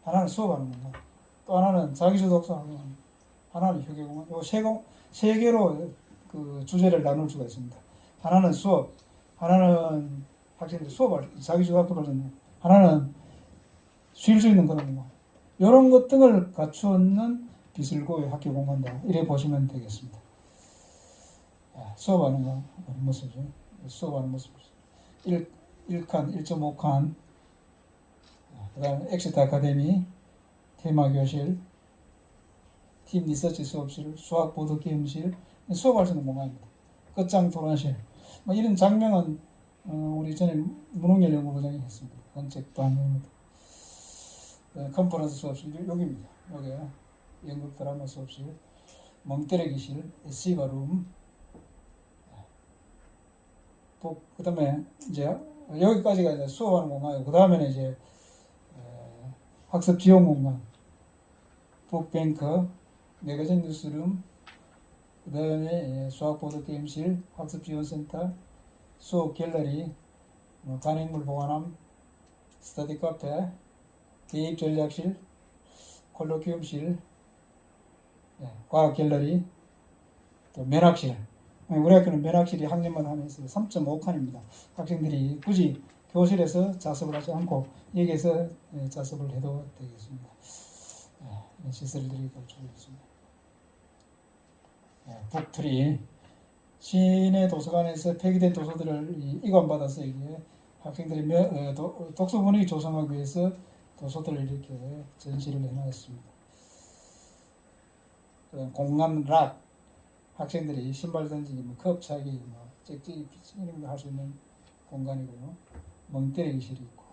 하나는 수업하는 겁니다. 또 하나는 자기주도 학습하는 겁니다. 하나는 휴게공간. 세 개로 그 주제를 나눌 수가 있습니다. 하나는 수업, 하나는 학생들이 수업을 자기주도학교로는, 하나는 쉴 수 있는 그런 공간. 이런 것 등을 갖추는 기술고의 학교 공간다. 이렇게 보시면 되겠습니다. 수업하는 거 모습이죠. 수업하는 모습. 1칸, 1.5칸. 그 다음에 엑시트 아카데미, 테마 교실, 팀 리서치 수업실, 수학 보드 게임실, 수업할 수 있는 공간입니다. 끝장 토론실. 뭐 이런 장면은 우리 전에 문홍열 연구부장이 했습니다. 건책도 합니다. 컨퍼런스 수업실 여기입니다. 여기 연극 드라마 수업실, 멍때리기실, 에시바룸. 그 다음에 이제 여기까지가 이제 수업하는 공간이고, 그 다음에는 이제 학습 지원 공간, 북뱅크, 매거진 뉴스룸, 그 다음에 수학 보드 게임실, 학습 지원센터, 수업 갤러리, 간행물 보관함, 스터디 카페, 대입 전략실, 콜로키움실, 과학 갤러리, 또 면학실. 우리 학교는 면학실이 학년마다 하나 있어요. 3.5칸입니다. 학생들이 굳이 교실에서 자습을 하지 않고 여기에서 자습을 해도 되겠습니다. 시설들이 갖춰져 있습니다. 북트리, 시내 도서관에서 폐기된 도서들을 이관받아서 이게 학생들이 독서 분위기 조성하기 위해서 도서들을 이렇게 전시를 해놨습니다. 공간 락, 학생들이 신발 던지기, 컵 차기, 잭찍이 이런 거 할 수 있는 공간이고요. 멍때리기실이 있고,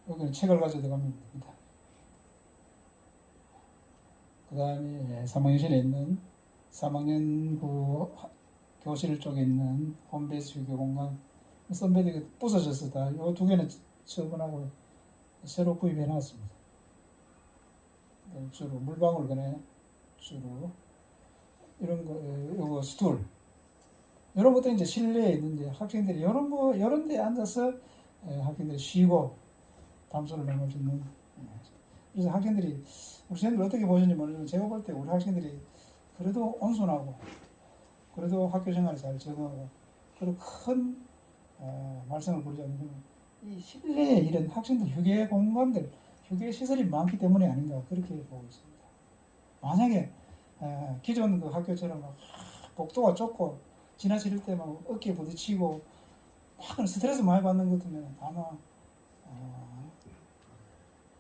여기는 책을 가져 들어가면 됩니다. 그 다음에 3학년실에 있는 3학년 그 교실 쪽에 있는 홈베이스 휴게 공간, 선배들이 부서져서 다 이 두 개는 처분하고 새로 구입해 놨습니다. 주로 물방울 그네 주로 이런 거, 요거 스툴, 이런 것들이 이제 실내에 있는데 학생들이 이런 데 앉아서 학생들이 쉬고 담소를 나눌 수 있는. 그래서 학생들이, 우리 선생님들 어떻게 보시는지 모르지만 제가 볼 때 우리 학생들이 그래도 온순하고, 그래도 학교 생활에 잘 적응하고, 그리고 큰 말썽을 부리지 않는 이 실내에 이런 학생들 휴게 공간들, 휴게 시설이 많기 때문에 아닌가 그렇게 보고 있습니다. 만약에 기존 그 학교처럼 막 복도가 좁고 지나칠 때 막 어깨에 부딪히고 막 스트레스 많이 받는 것 같으면 아마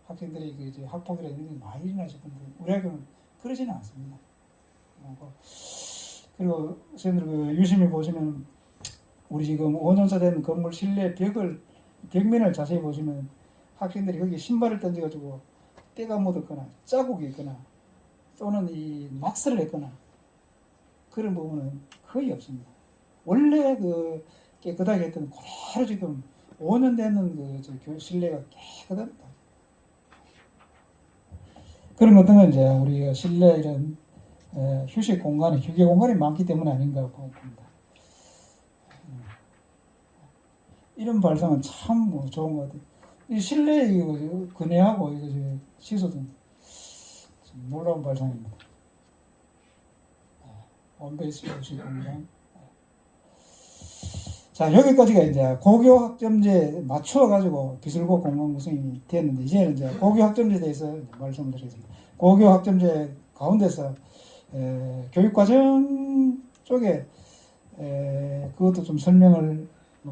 학생들이 이제 학폭이라 이런 게 많이 일어날 싶은데 우리 학교는 그러지는 않습니다. 그리고 선생님들 그 유심히 보시면 우리 지금 5년차 된 건물 실내 벽면을 자세히 보시면 학생들이 거기 신발을 던져가지고 때가 묻었거나 자국이 있거나 또는 이 낙서를 했거나 그런 부분은 거의 없습니다. 원래 그 깨끗하게 했던 그대로 지금 5년 되는 그 실내가 깨끗합니다. 그런 것들은 이제 우리가 실내 이런 휴식 공간이, 휴게 공간이 많기 때문에 아닌가 봅니다. 이런 발상은 참 좋은 것 같아요. 이 실내 이거 근해하고 이거 시소등 놀라운 발상입니다. 원베이스 휴식 공간. 자, 여기까지가 이제 고교 학점제 맞추어가지고 기술고 공간 구성이 됐는데, 이제는 이제 고교 학점제에 대해서 말씀을 드리겠습니다. 고교 학점제 가운데서 교육과정 쪽에 그것도 좀 설명을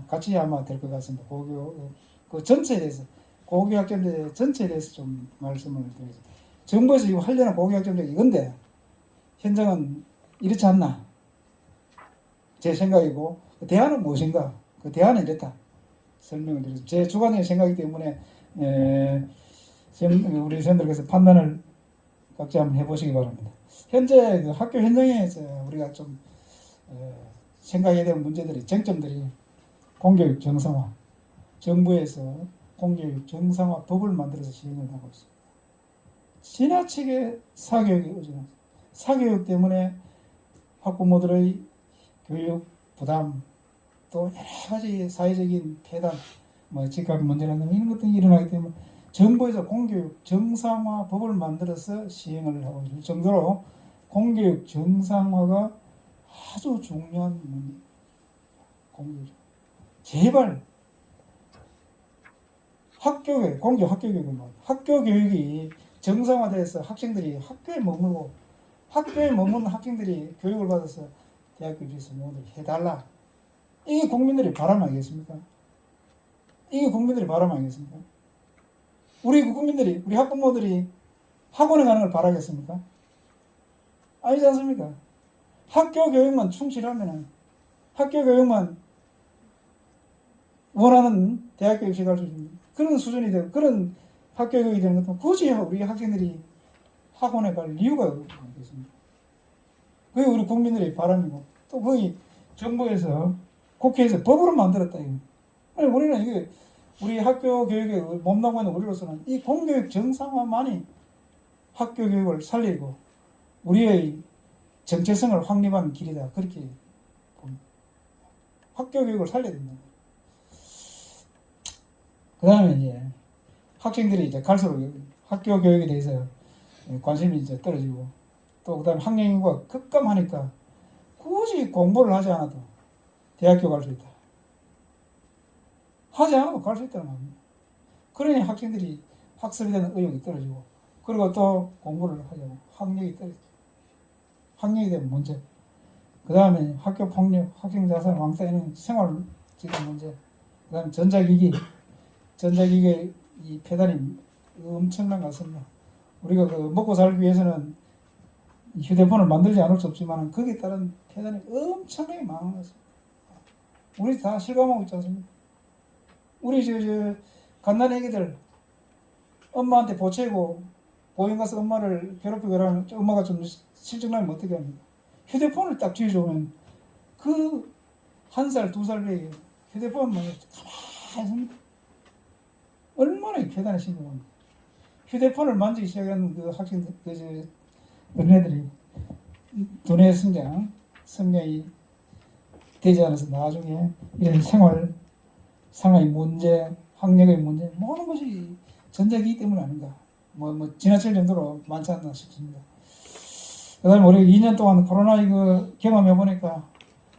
같이 아마 될 것 같습니다. 고교 그 전체에 대해서, 고교 학점제 전체에 대해서 좀 말씀을 드리겠습니다. 정부에서 지금 하려는 고교 학점제가 이건데 현장은 이렇지 않나 제 생각이고, 대안은 무엇인가? 그 대안은 이렇다 설명을 드리겠습니다. 제 주관의 생각이기 때문에 우리 선생님들께서 판단을 각자 한번 해보시기 바랍니다. 현재 그 학교 현장에서 우리가 좀 생각해야 되는 문제들이, 쟁점들이 공교육 정상화, 정부에서 공교육 정상화 법을 만들어서 시행을 하고 있습니다. 지나치게 사교육이 의존합니다. 사교육 때문에 학부모들의 교육 부담, 또 여러 가지 사회적인 폐단, 집값 문제라는 이런 것들이 일어나기 때문에 정부에서 공교육 정상화 법을 만들어서 시행을 하고 있을 정도로 공교육 정상화가 아주 중요한 문제. 공교육. 제발 학교에 공교 학교 교육은 학교 교육이 정상화돼서 학생들이 학교에 머무는 학생들이 교육을 받아서 대학교 입시에서 모두 해달라. 이게 국민들의 바람 아니겠습니까? 이게 국민들의 바람 아니겠습니까? 우리 국민들이, 우리 학부모들이 학원에 가는 걸 바라겠습니까? 아니지 않습니까? 학교 교육만 충실하면, 학교 교육만 원하는 대학교 입시 갈 수 있는 그런 수준이 되고, 그런 학교 교육이 되는 것도 굳이 우리 학생들이 학원에 갈 이유가 없겠습니까? 그게 우리 국민들의 바람이고, 또 거의 정부에서, 국회에서 법으로 만들었다, 이거. 아니, 우리는 이게, 우리 학교 교육에 몸담고 있는 우리로서는 이 공교육 정상화만이 학교 교육을 살리고 우리의 정체성을 확립하는 길이다. 그렇게 봅니다. 학교 교육을 살려야 된다. 그 다음에 이제 학생들이 이제 갈수록 학교 교육에 대해서 관심이 이제 떨어지고 또 그 다음에 학령 인구가 급감하니까 굳이 공부를 하지 않아도 대학교 갈 수 있다. 하지 않아도 갈 수 있다는 겁니다. 그러니 학생들이 학습에 대한 의욕이 떨어지고 그리고 또 공부를 하려고 학력이 떨어지고 학력에 대한 문제 그 다음에 학교 폭력, 학생 자살, 왕따 이런 생활지대 문제 그 다음에 전자기기의 이 폐단이 엄청난 것 같습니다. 우리가 그 먹고 살기 위해서는 휴대폰을 만들지 않을 수 없지만 거기에 따른 폐단이 엄청나게 많은 것 같습니다. 우리 다 실감하고 있지 않습니까? 우리 갓난 애기들 엄마한테 보채고 보행 가서 엄마를 괴롭히고 그러면 엄마가 좀 실증나면 어떻게 합니까? 휴대폰을 딱 쥐어주면 그 1살, 2살 애기 휴대폰만 가만히 있습니다. 얼마나 계단에 신경합니까? 휴대폰을 만지기 시작하는 그 학생들, 어린애들이 두뇌 성장이 되지 않아서 나중에 이런 생활 상의 문제, 학력의 문제, 모든 것이 전자기기 때문 아닌가. 지나칠 정도로 많지 않나 싶습니다. 그 다음에 우리 2년 동안 코로나 이거 경험해보니까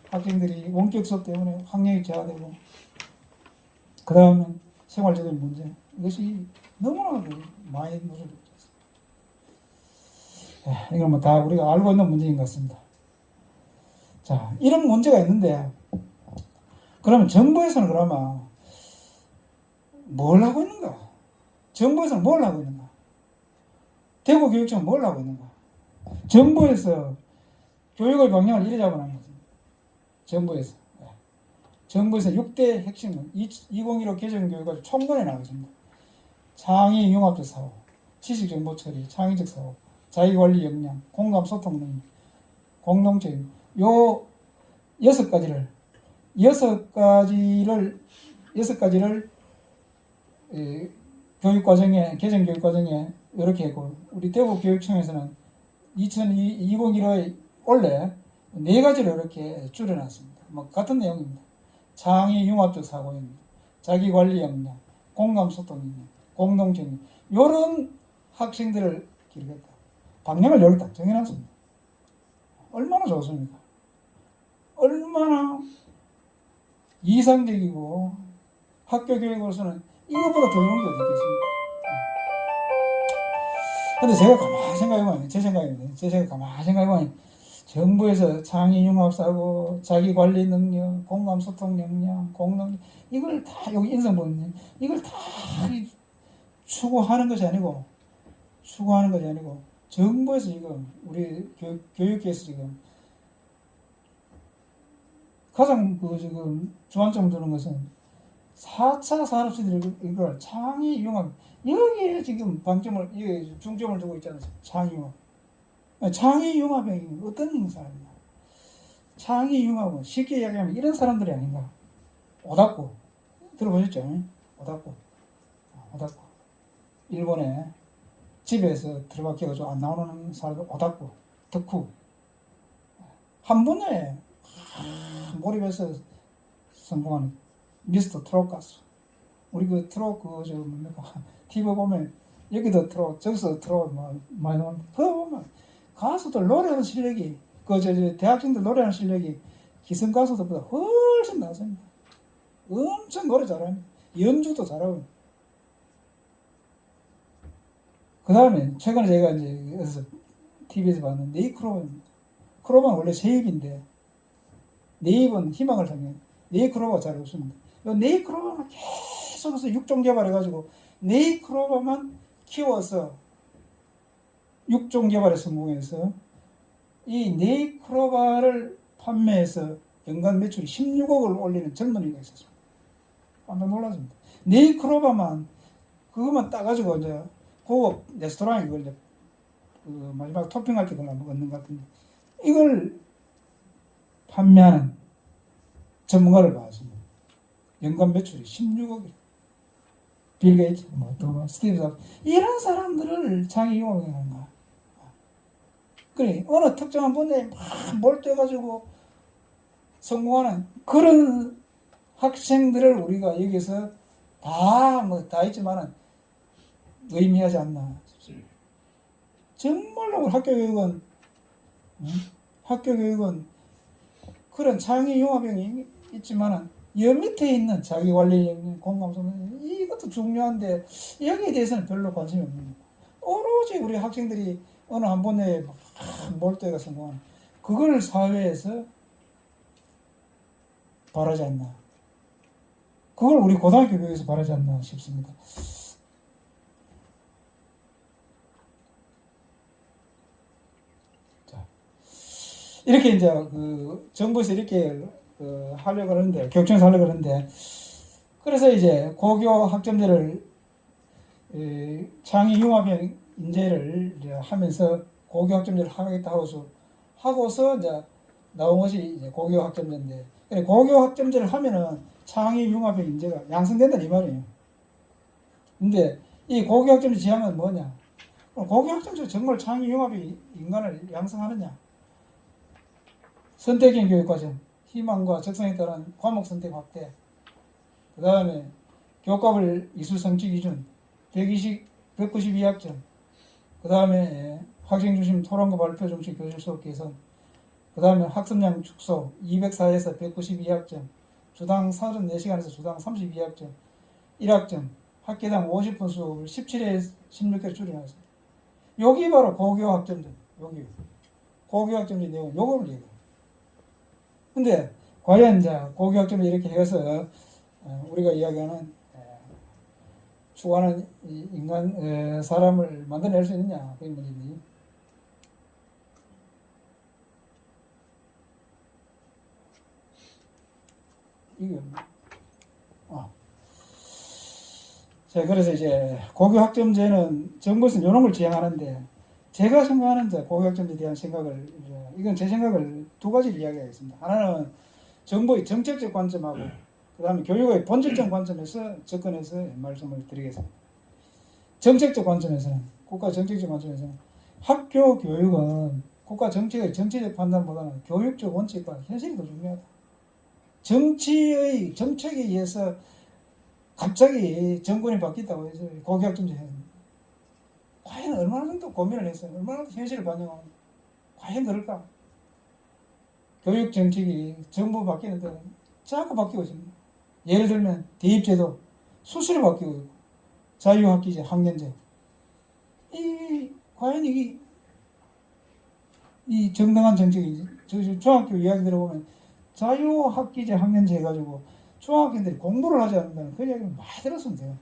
학생들이 원격 수업 때문에 학력이 저하되고, 그 다음에 생활적인 문제, 이것이 너무나 많이 누적되고 있습니다. 이건 뭐 다 우리가 알고 있는 문제인 것 같습니다. 자, 이런 문제가 있는데, 그러면 정부에서는 그러면 뭘 하고 있는가? 정부에서는 뭘 하고 있는가? 대구교육청은 뭘 하고 있는가? 정부에서 교육의 방향을 이래 잡아놓은 것입니다. 정부에서 6대 핵심은 2015 개정교육을 총론에 나가십니다. 창의 융합적 사고, 지식정보 처리, 창의적 사고, 자기관리 역량, 공감 소통 능력, 공동체 요 6가지를 교육과정에, 개정교육과정에 이렇게 했고, 우리 대구교육청에서는 2021에 원래 4가지를 이렇게 줄여놨습니다. 같은 내용입니다. 창의 융합적 사고입니다. 자기관리 역량, 공감 소통 능력, 공동체 능력, 이런 학생들을 기르겠다. 방향을 여기 딱 정해놨습니다. 얼마나 좋습니까? 얼마나 이상적이고 학교 교육으로서는 이것보다 더 좋은 게 어디 있겠습니까? 근데 제가 가만히 생각해보면, 제 생각 가만히 생각해보면, 정부에서 창의 융합사고, 자기관리 능력, 공감 소통 역량, 공동, 이걸 다, 여기 인성 보면, 이걸 다 추구하는 것이 아니고, 정부에서 지금, 우리 교육계에서 지금, 가장 지금 주안점을 두는 것은 4차 산업시대를 이걸 창의 융합, 여기에 지금 중점을 두고 있잖아요. 창의 융합. 창의 융합이 어떤 사람이냐? 창의 융합은 쉽게 이야기하면 이런 사람들이 아닌가? 오다쿠. 들어보셨죠? 오다쿠. 일본에 집에서 들어박혀가지고 안 나오는 사람들, 오다쿠, 덕후. 한 분야에 몰입해서 성공하는 미스터 트롯 가수. 우리 그 트롯 그저 뭡니까 TV 보면 여기도 트롯 저기서 트롯 뭐 많이 나오는데 그거 보면 가수들 노래하는 실력이 그저 대학생들 노래하는 실력이 기성 가수들보다 훨씬 낫습니다. 엄청 노래 잘합니다. 연주도 잘하고. 그 다음에 최근에 제가 이제 여기서 TV에서 봤는 네이크로바입니다. 크로바는 원래 새 입인데 네잎은 희망을 상해. 네이크로바가 잘 없습니다. 네이크로바만 계속해서 육종 개발해가지고 네이크로바만 키워서 육종 개발에 성공해서 이 네이크로바를 판매해서 연간 매출이 16억을 올리는 젊은이가 있었습니다. 깜짝 놀랐습니다. 네이크로바만 그것만 따가지고 이제 고급 레스토랑에 그걸 이제 그 마지막 토핑할 때 그걸 먹는 것 같은데 이걸 판매하는 전문가를 봤습니다. 연간 매출이 16억이에요. 빌 게이츠, 또 스티브 잡스 이런 사람들을 장애 융합에 하는 거야. 그래 어느 특정한 분야에 막 몰두해가지고 성공하는 그런 학생들을 우리가 여기서 다 있지만은 의미하지 않나 싶습니다. 정말로 학교 교육은 그런 장애 융합형이 있지만은 여 밑에 있는 자기 관리 공감성 이것도 중요한데 여기에 대해서는 별로 관심이 없는 거예요. 오로지 우리 학생들이 어느 한 분야에 막 몰두해가 성공하는 그걸 사회에서 바라지 않나. 그걸 우리 고등학교 교육에서 바라지 않나 싶습니다. 자, 이렇게 이제 그 정부에서 이렇게 하려고 하는데 교육청에서 하려고 하는데 그래서 이제 고교 학점제를 장애 융합형 인재를 이제 하면서 고교 학점제를 하고서 이제 나온 것이 이제 고교 학점제인데 고교 학점제를 하면은 장애 융합형 인재가 양성된다는 이 말이에요. 근데 이 고교 학점제 지향은 뭐냐? 고교 학점제 정말 장애 융합형 인간을 양성하느냐? 선택형 교육과정, 희망과 적성에 따른 과목 선택 확대, 그 다음에 교과별 이수 성취 기준 192학점, 그 다음에 학생 중심 토론과 발표 중심 교실 수업 개선, 그 다음에 학습량 축소 204에서 192학점, 주당 34시간에서 주당 32학점, 1학점, 학기당 50분 수업을 17회 16회 줄여놨습니다. 여기 바로 고교 학점제, 여기 고교 학점제 내용 요거를 얘기해요. 근데 과연 이제 고교 학점제 이렇게 해서 우리가 이야기하는 추구하는 인간 사람을 만들어낼 수 있느냐 그게 문제지. 이게 자, 그래서 이제 고교 학점제는 정부에서 이런 걸 지향하는데 제가 생각하는 고교 학점제에 대한 생각을 이건 제 생각을 두 가지를 이야기하겠습니다. 하나는 정부의 정책적 관점하고 그 다음에 교육의 본질적 관점에서 접근해서 말씀을 드리겠습니다. 정책적 관점에서는 국가 정책적 관점에서는 학교 교육은 국가 정책의 정치적 판단보다는 교육적 원칙과 현실이 더 중요하다. 정치의 정책에 의해서 갑자기 정권이 바뀌었다고 해서 고교 학점제 했습니다. 과연 얼마나 정도 고민을 했어요? 얼마나 현실을 반영하고 과연 그럴까? 교육 정책이 정부 바뀌는데 자꾸 바뀌고 있습니다. 예를 들면 대입제도 수시로 바뀌고 있고 자유학기제, 학년제 과연 이 정당한 정책이지? 중학교 이야기 들어보면 자유학기제, 학년제 해가지고 중학생들이 공부를 하지 않는다는 그 이야기를 많이 들었으면 돼요.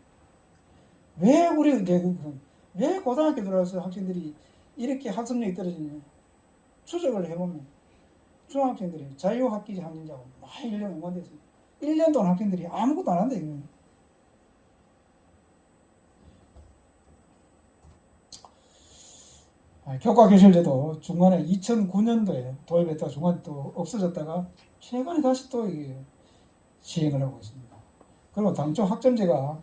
왜 왜 고등학교 들어와서 학생들이 이렇게 학습력이 떨어지냐? 추적을 해보면 중학생들이 자유학기제, 학년제하고 많이 1년 연관됐습니다. 1년 동안 학생들이 아무것도 안 한다 이거예요. 교과교실제도 중간에 2009년도에 도입했다가 중간에 또 없어졌다가 최근에 다시 또 이게 시행을 하고 있습니다. 그리고 당초 학점제가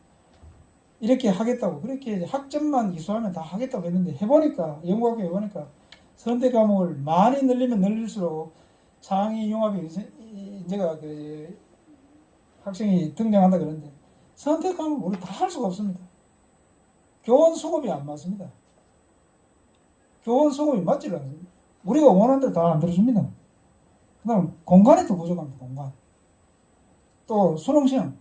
이렇게 하겠다고 그렇게 학점만 이수하면 다 하겠다고 했는데 연구학교 해보니까 선택 과목을 많이 늘리면 늘릴수록 장애 융합이 인재가 학생이 등장한다 그러는데 선택하면 우리 다 할 수가 없습니다. 교원 수급이 안 맞습니다. 교원 수급이 맞지를 않습니다. 우리가 원하는 대로 다 안 들어줍니다. 그 다음 공간이 또 부족합니다. 공간. 또 수능시험,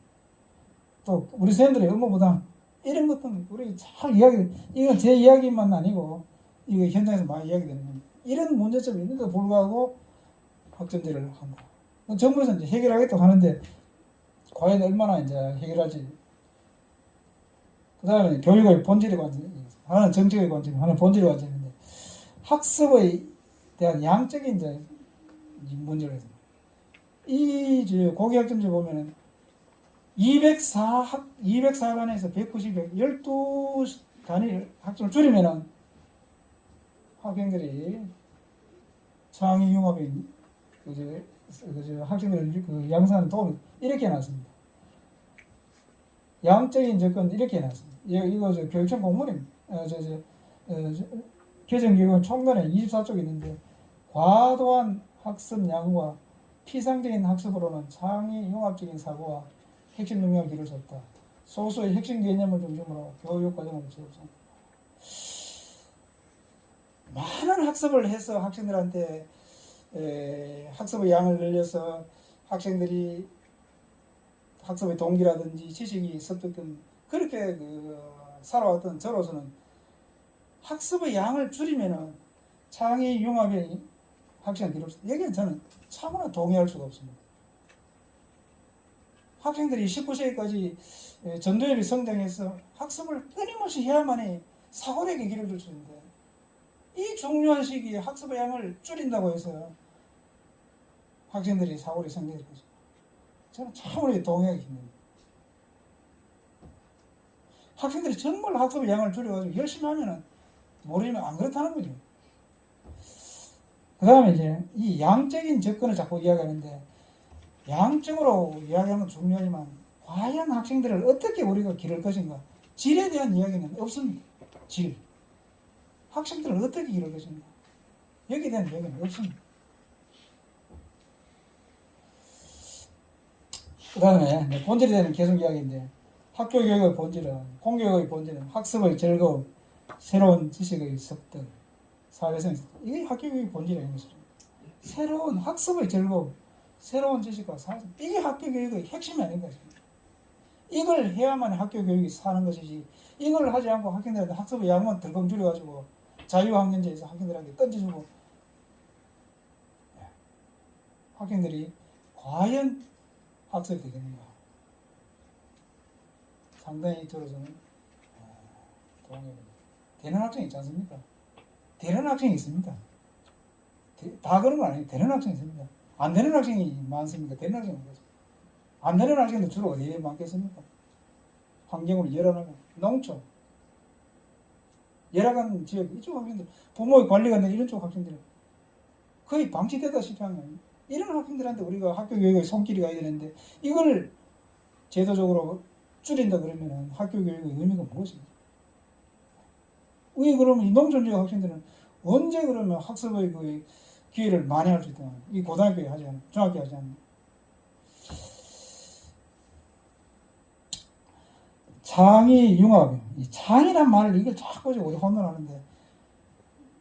또 우리 선생님들의 업무부담, 이런 것들은 우리 잘 이야기, 이건 제 이야기만 아니고 이거 현장에서 많이 이야기되는 겁니다. 이런 문제점이 있는데도 불구하고 학점제를 한다. 정부에서 이제 해결하겠다고 하는데 과연 얼마나 이제 해결할지. 그 다음에 교육의 본질의 관점, 하나는 정책의 관점, 하나는 본질의 관점인데 학습에 대한 양적인 이제 문제가 있습니다. 이 고교학점제 보면은 204단에서 190, 12단위 학점을 줄이면은 학생들이 창의 융합에 학생들을 양성하는 도움이 이렇게 해놨습니다. 양적인 접근 이렇게 해놨습니다. 이거 교육청 공문입니다. 개정교육은 총론에 24쪽 있는데 과도한 학습량과 피상적인 학습으로는 창의 융합적인 사고와 핵심 능력을 기를 수 없다. 소수의 핵심 개념을 중심으로 교육 과정을 지속합니다. 많은 학습을 해서 학생들한테 학습의 양을 늘려서 학생들이 학습의 동기라든지 지식이 습득된 그렇게 살아왔던 저로서는 학습의 양을 줄이면은 창의 융합의 학생을 기를 수 없다. 여기는 저는 참으로 동의할 수가 없습니다. 학생들이 19세기까지 전도엽이 성장해서 학습을 끊임없이 해야만이 사고력에 길을 들 수 있는데 이 중요한 시기에 학습의 양을 줄인다고 해서 학생들이 사고력이 성장할 것입니다. 저는 참으로 동의하기 힘듭니다. 학생들이 정말 학습의 양을 줄여가지고 열심히 하면은 모르면 안 그렇다는 거죠. 그 다음에 이제 이 양적인 접근을 자꾸 이야기하는데 양적으로 이야기하는 건 중요하지만 과연 학생들을 어떻게 우리가 기를 것인가? 질에 대한 이야기는 없습니다. 질. 학생들을 어떻게 기를 것인가? 여기에 대한 이야기는 없습니다. 그 다음에 본질에 대한 계속 이야기인데 학교 교육의 본질은, 공교육의 본질은 학습의 즐거움, 새로운 지식의 습득, 사회성, 이게 학교 교육의 본질이라는 것이죠. 새로운 학습의 즐거움, 새로운 지식과 사회성, 이게 학교 교육의 핵심이 아닌가 싶습니다. 이걸 해야만 학교 교육이 사는 것이지 이걸 하지 않고 학생들한테 학습의 양만 덜컹 줄여가지고 자유학년제에서 학생들한테 던져주고 학생들이 과연 학습이 되겠는가? 상당히 저로서는 동의합니다. 되는 학생이 있지 않습니까? 되는 학생이 있습니다. 다 그런 건 아니에요. 되는 학생이 있습니다. 안 되는 학생이 많습니까? 되는 학생이 많습니다. 안 되는 학생도 주로 어디에 많겠습니까? 환경으로 열악하면 농촌, 열악한 지역 이쪽 학생들, 부모의 관리가 안 되는 이런 쪽 학생들은 거의 방치되다시피 하는 거예요. 이런 학생들한테 우리가 학교 교육의 손길이 가야 되는데 이걸 제도적으로 줄인다 그러면 학교 교육의 의미가 무엇입니까? 왜 그러면 이 농촌 지역 학생들은 언제 그러면 학습의 그 기회를 많이 할 수 있다? 이 고등학교에 하지 않나? 중학교에 하지 않나? 창의 융합, 이 창이란 말을 이걸 자꾸 우리 혼돈하는데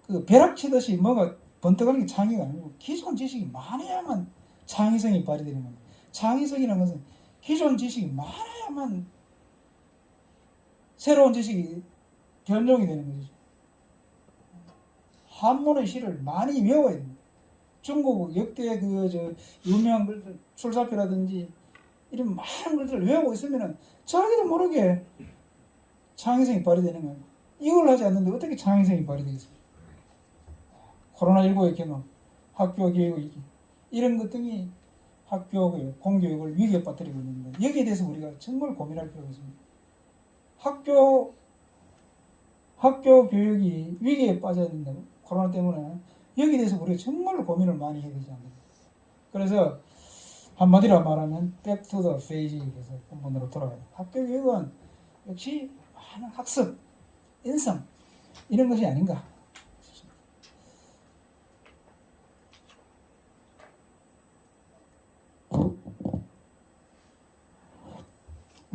그 벼락치듯이 뭐가 번뜩하는 게 창의가 아니고 기존 지식이 많아야만 창의성이 발휘되는 겁니다. 창의성이라는 것은 기존 지식이 많아야만 새로운 지식이 변종이 되는 것이죠. 한문의 시를 많이 외워야 됩니다. 중국 역대 유명한 글들, 출사표라든지 이런 많은 글들을 외우고 있으면은 자기도 모르게 창의성이 발휘되는 거예요. 이걸 하지 않는데 어떻게 창의성이 발휘되겠습니까? 코로나19의 경험, 학교 교육의 위기, 이런 것 등이 학교 교육, 공교육을 위기에 빠뜨리고 있는데 여기에 대해서 우리가 정말 고민할 필요가 있습니다. 학교 교육이 위기에 빠져야 된다고, 코로나 때문에 여기에 대해서 우리가 정말 고민을 많이 해야 되지 않습니까? 그래서 한마디로 말하면 back to the phase에서 본문으로 돌아가요. 학교 교육은 역시 많은 학습, 인성 이런 것이 아닌가.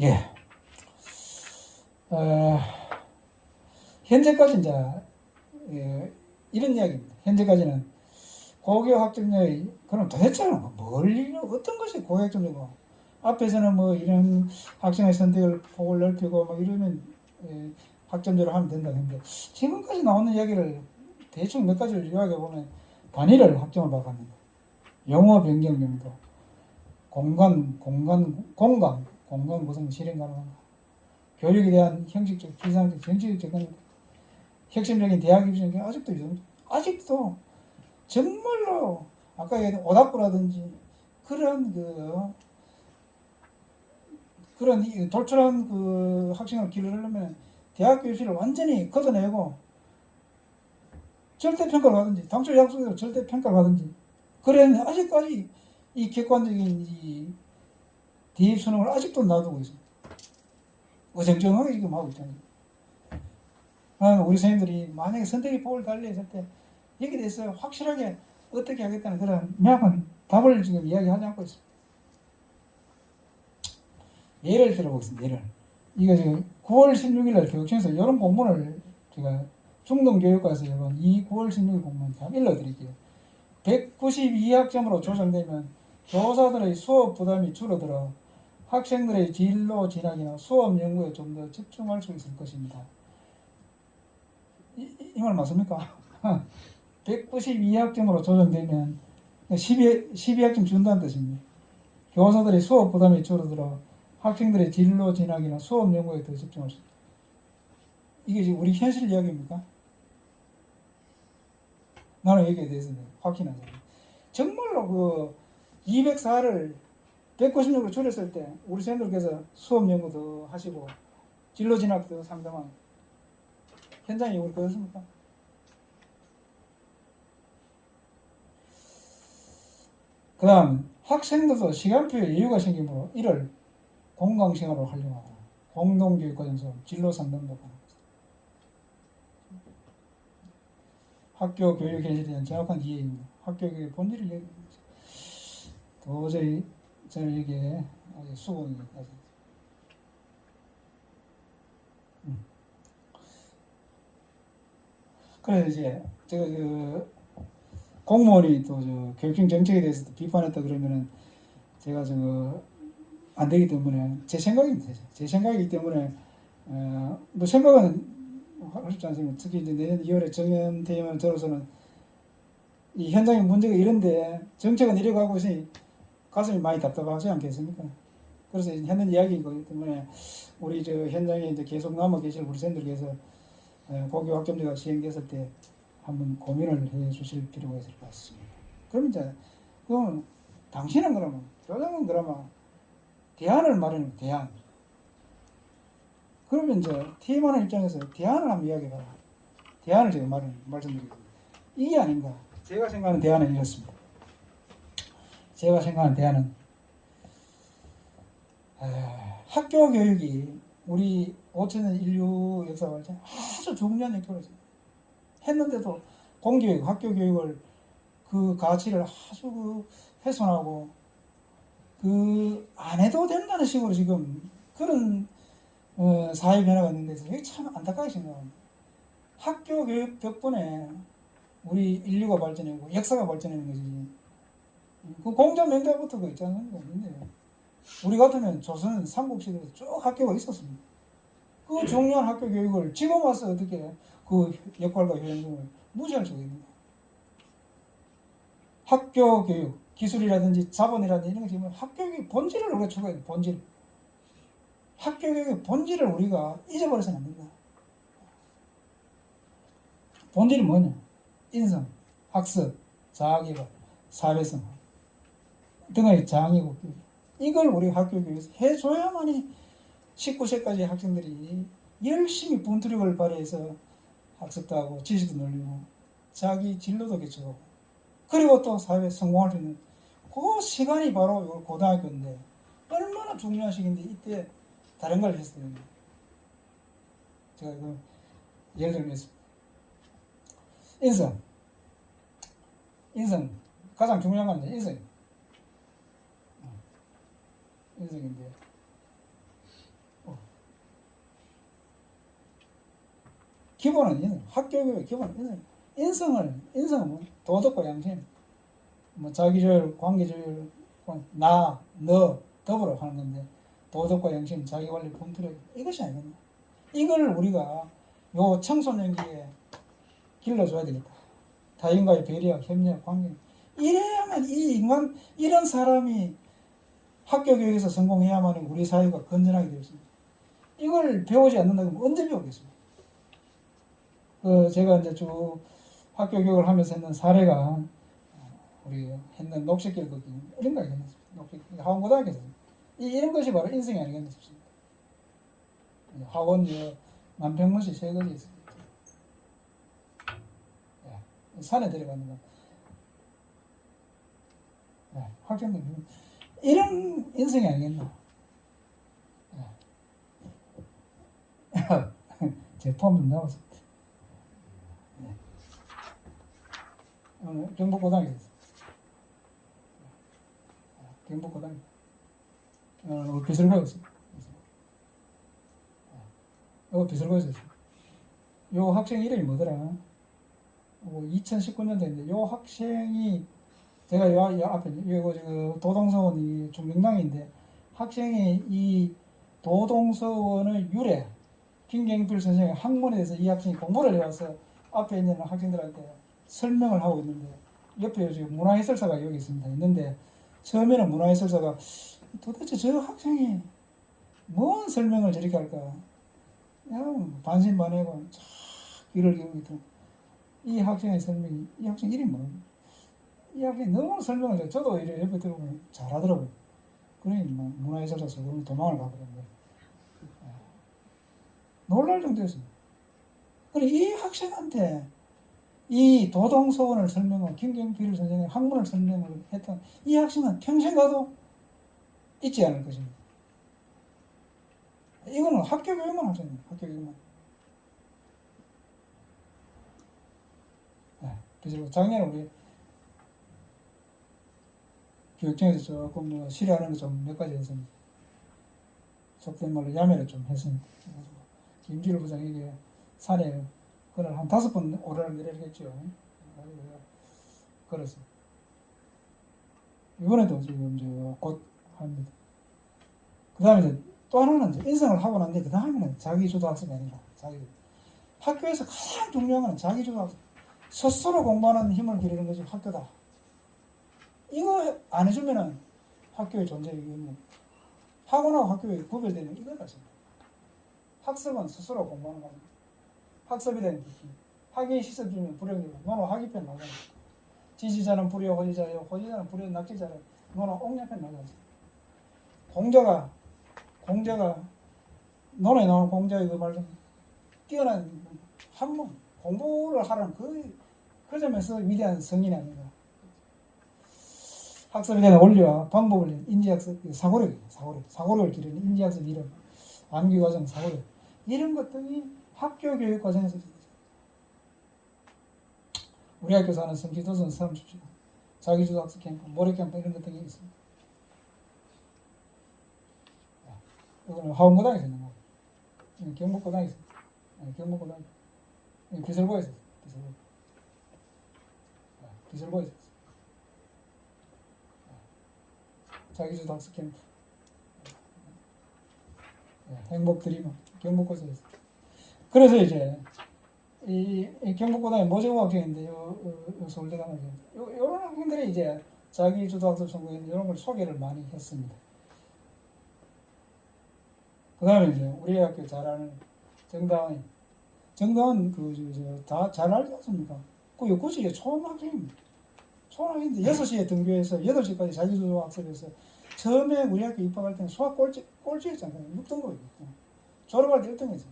예. 어, 현재까지 이제 이런 이야기입니다. 현재까지는 고교 학점제의 그럼 도대체 뭘 어떤 것이 고교 학점제고 앞에서는 뭐 이런 학생의 선택을 폭을 넓히고 뭐 이러면 학점제로 하면 된다 했는데 지금까지 나오는 이야기를 대충 몇 가지를 요약해 보면 단위를 학점을 바랍니다. 영어 변경 정도, 공간 구성 실행 가능한 교육에 대한 형식적, 기상적, 정치적 접근, 혁신적인 대학 입시 아직도 정말로 아까 얘기한 오답부라든지 그런 돌출한 그 학생을 기르려면 대학 입시를 완전히 걷어내고 절대 평가를 하든지 당초 약속대로 절대 평가를 하든지 그래 아직까지 이 객관적인 이 대입 수능을 아직도 놔두고 있습니다. 어정쩡하게 지금 하고 있잖아요. 우리 선생님들이 만약에 선택의 폭을 달리했을 때 여기에 대해서 확실하게 어떻게 하겠다는 그런 명확한 답을 지금 이야기하지 않고 있습니다. 예를 들어보겠습니다. 예를. 이거 지금 9월 16일 날 교육청에서 이런 공문을 제가 중등교육과에서 여러분 이 9월 16일 공문 다 읽어드릴게요. 192학점으로 조정되면 교사들의 수업 부담이 줄어들어 학생들의 진로 진학이나 수업 연구에 좀 더 집중할 수 있을 것입니다. 이 말 맞습니까? 192학점으로 조정되면 12학점 준다는 뜻입니다. 교사들의 수업 부담이 줄어들어 학생들의 진로 진학이나 수업 연구에 더 집중할 수 있다. 이게 지금 우리 현실 이야기입니까? 나는 여기에 대해서는 확신하죠. 정말로 그 204를 196으로 줄였을 때 우리 선생님께서 수업 연구도 하시고 진로 진학도 상담한 현장이 우리 그렇습니까? 그 다음 학생들도 시간표에 여유가 생기므로 이를 공강시간으로 활용하고 공동교육과정 수업, 진로 상담도 가능합니다. 학교 교육 현실에 대한 정확한 이해입니다. 학교 교육의 본질을 얘기합니다. 도저히 저는 이게 아직 수긍이 가지. 그래서 이제 제가 그 공무원이 또 저 교육청 정책에 대해서 비판했다 그러면은 제가 안 되기 때문에 제 생각입니다. 제 생각이기 때문에 뭐 생각은 할 수 않습니다. 특히 이제 내년 2월에 정년 퇴임하는 저로서는 이 현장의 문제가 이런데 정책은 이래 가고 있으니 가슴이 많이 답답하지 않겠습니까? 그래서 했는 이야기이기 때문에 우리 저 현장에 이제 계속 남아 계실 우리 선생님들께서 고교 학점제가 시행됐을 때 한번 고민을 해 주실 필요가 있을 것 같습니다. 그럼 이제 그럼 당신은 그러면 교장은 그러면 대안을 마련해 대안. 그러면 이제 팀하는 입장에서 대안을 한번 이야기해봐라. 대안을 제가 말씀드리겠습니다. 이게 아닌가. 제가 생각하는 대안은 이렇습니다. 제가 생각하는 대안은 학교 교육이 우리 5천년 인류 역사가 아주 중요한 역할을 했는데도 공교육, 학교 교육을 그 가치를 아주 훼손하고 안 해도 된다는 식으로 지금 그런 사회 변화가 있는데 이게 참 안타깝게 생각합니다. 학교 교육 덕분에 우리 인류가 발전하고 역사가 발전하는 것이지. 그 공자 명작부터 그 있지 않습니까? 우리 같으면 조선 삼국시대에 쭉 학교가 있었습니다. 그 중요한 학교 교육을 지금 와서 어떻게 그 역할과 효용을 무시할 수가 있는가? 학교 교육, 기술이라든지 자본이라든지 이런 거 지금 학교 교육의 본질을 우리가 추구해야 돼. 본질. 학교 교육의 본질을 우리가 잊어버려서는 안 된다. 본질이 뭐냐? 인성, 학습, 자아개발, 사회성 등의 장애고 이걸 우리 학교 교육에서 해줘야만이 19세까지 학생들이 열심히 분투력을 발휘해서 학습도 하고 지식도 늘리고 자기 진로도 개척하고 그리고 또 사회에 성공할 수 있는 그 시간이 바로 고등학교인데 얼마나 중요한 시기인데 이때 다른 걸 했어야 됩니다. 제가 예를 들겠습니다. 인성 가장 중요한 건 인성인데 기본은 학교 교육의 기본은 인성은 뭐 도덕과 양심, 뭐 자기조율, 관계조율, 나, 너 더불어 하는 건데 도덕과 양심, 자기관리, 분투력 이것이 아니겠나. 이걸 우리가 요 청소년기에 길러줘야 되겠다. 타인과의 배려, 협력, 관계. 이래야만 이 인간 이런 사람이 학교 교육에서 성공해야만 우리 사회가 건전하게 되어 있습니다. 이걸 배우지 않는다면 언제 배우겠습니까? 제가 이제 쭉 학교 교육을 하면서 했는 사례가 우리 했는 녹색길 걷기 이런 거 아니겠습니까? 녹색길 하원고등학교에서 이런 것이 바로 인생이 아니겠나 싶습니다. 하원 남평문시 세 가지 있습니다. 산에 데려가는 거. 학생들 이런 인생이 아니겠나. 제 포함 좀 나왔습니다. 경북고등학교 경북고등학교 비설고였습니다. 비설고였어요. 요 학생 이름이 뭐더라? 2019년도인데 요 학생이 제가 요 앞에 이거 도동서원 중명당인데 학생이 이 도동서원의 유래 김경필 선생의 학문에 대해서 이 학생이 공부를 해와서 앞에 있는 학생들한테 설명을 하고 있는데 옆에 지금 문화해설사가 여기 있습니다. 있는데 처음에는 문화해설사가 도대체 저 학생이 뭔 설명을 저렇게 할까? 그냥 반신반의하고 쫙 귀를 기울이고 이 학생의 설명이 이 학생 이름이 뭐예요? 이 학생이 너무 설명을 해요. 저도 이래 옆에 들어보면 잘하더라고요. 그러니 문화해설사서 그러면 도망을 가거든요. 놀랄 정도였습니다. 그리고 이 학생한테 이 도동서원을 설명한 김경필 선생의 학문을 설명을 했던 이 학생은 평생 가도 잊지 않을 것입니다. 이거는 학교 교육만 하잖아요. 학교 교육만. 그래서 작년에 우리 교육청에서 조금 싫어하는 거 좀 몇 가지 했습니다. 속된 말로 야매를 좀 했습니다. 김지로 부장에게 산에 그날 한 5번 오르락 내리락 했죠. 그래서 이번에도 지금 곧 합니다. 그 다음에 또 하나는 인성을 하고 난데 그 다음에는 자기주도 학습이 아니라 학교에서 가장 중요한 건 자기주도 학습. 스스로 공부하는 힘을 기르는 것이 학교다. 이거 안 해주면은 학교의 존재의 의미, 학원하고 학교에 구별되는 이거다. 학습은 스스로 공부하는 겁니다. 학습이 되는 기기. 학위 시습 주면 불효이고 너는 학위편 나가는 지지자는 불효 호지자요. 호지자는 불효 낙지자요. 너는 옥녀편 나가지. 공자가 논에 나오는 공자의 그 말 좀 뛰어난 학문 공부를 하라는 그 점에서 위대한 성인이 아닌가. 학습에 대한 원리와 방법을 인지학습, 사고력을 기르는 인지학습 이론, 암기과정, 사고력 이런 것들이 학교 교육 과정에서 우리 학교에서 하는 성취도전 사람 줍시다. 자기주도 학습 캠프, 모래 캠프 이런 것들이 있습니다. 이거는 하원고등에서 있는 거고, 경북고등에서, 경북고등, 비설고에서, 비설고에서, 자기주도 학습 캠프, 행복드리머, 경북고에서. 그래서 이제 이 경북고등의 모재고 학생인데 서울대 가면 이런 학생들이 이제 자기주도 학습 성공 이런 걸 소개를 많이 했습니다. 그 다음에 이제 우리 학교 잘 아는 정다은 다 잘 알지 않습니까? 그 요코시에 초등학생입니다. 초등학생인데 6시에 등교해서 8시까지 자기주도 학습해서 처음에 우리 학교 입학할 때는 수학 꼴찌였잖아요. 6등급이었죠. 졸업할 때 1등했어요.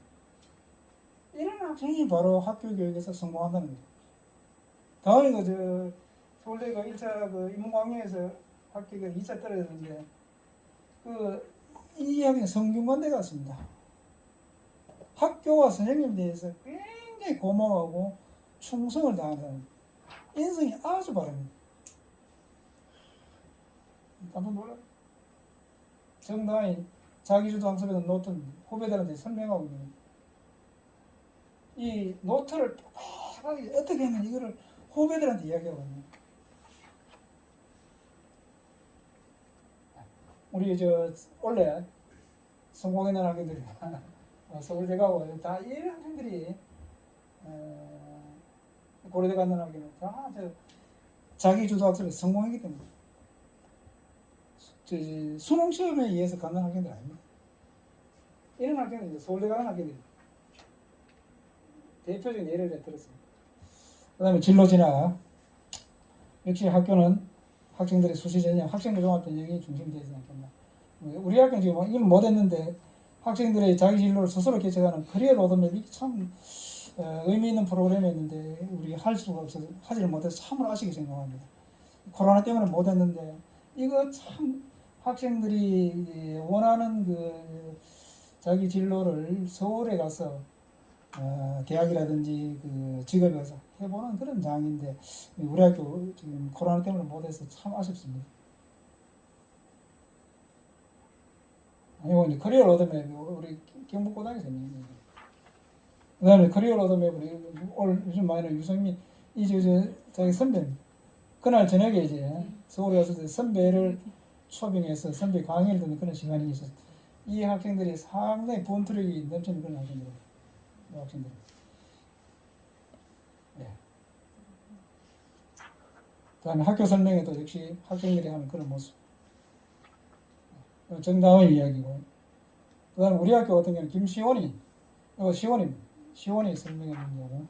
이런 학생이 바로 학교 교육에서 성공한다는 거죠. 다음에 서울대 1차 인문광역에서 학교가 2차 떨어졌는데 이 학생이 성균관대 갔습니다. 학교와 선생님에 대해서 굉장히 고마워하고 충성을 다하는 인성이 아주 바릅니다. 깜짝 놀라요. 정당히 자기주도 학습에서 놓던 후배들한테 설명하고 있는 이 노트를 빡빡하게 어떻게 하면 이거를 후배들한테 이야기하거든요. 우리 원래 성공했는 학생들이 서울대 가고 다 이 학생들이 고려대 갔는 학생은 다 자기 주도 학습에 성공했기 때문에 수능 시험에 의해서 갔는 학생들 아닙니다. 이런 학생들이 서울대 가는 학생들이 대표적인 예를 들었습니다. 그 다음에 진로 진학. 역시 학교는 학생들의 수시 전형, 학생부 종합 전형이 중심이 되지 않겠나. 우리 학교는 지금 이걸 못했는데 학생들의 자기 진로를 스스로 개척하는 커리어 로드맵이 참 의미 있는 프로그램이었는데 우리 할 수가 없어서 하지를 못해서 참으로 아쉽게 생각합니다. 코로나 때문에 못했는데 이거 참 학생들이 원하는 그 자기 진로를 서울에 가서 대학이라든지 그 직업에 가서 해보는 그런 장인데 우리 학교 지금 코로나 때문에 못해서 참 아쉽습니다. 아니고 이제 커리어 로드맵 우리 경북고등학교에서 있는 그 다음에 커리어 로드맵을 요즘 많이 유성민 자기 선배 그날 저녁에 이제 서울에 가서 선배를 초빙해서 선배 강의를 듣는 그런 시간이 있었어요. 이 학생들이 상당히 본투력이 넘치는 그런 학생들입니다. 학생들. 네. 그다음에 학교 설명에도 역시 학생들이 하는 그런 모습. 정다운 이야기고. 그다음에 우리 학교 같은 경우는 김시원이, 시원이 설명했는 경우.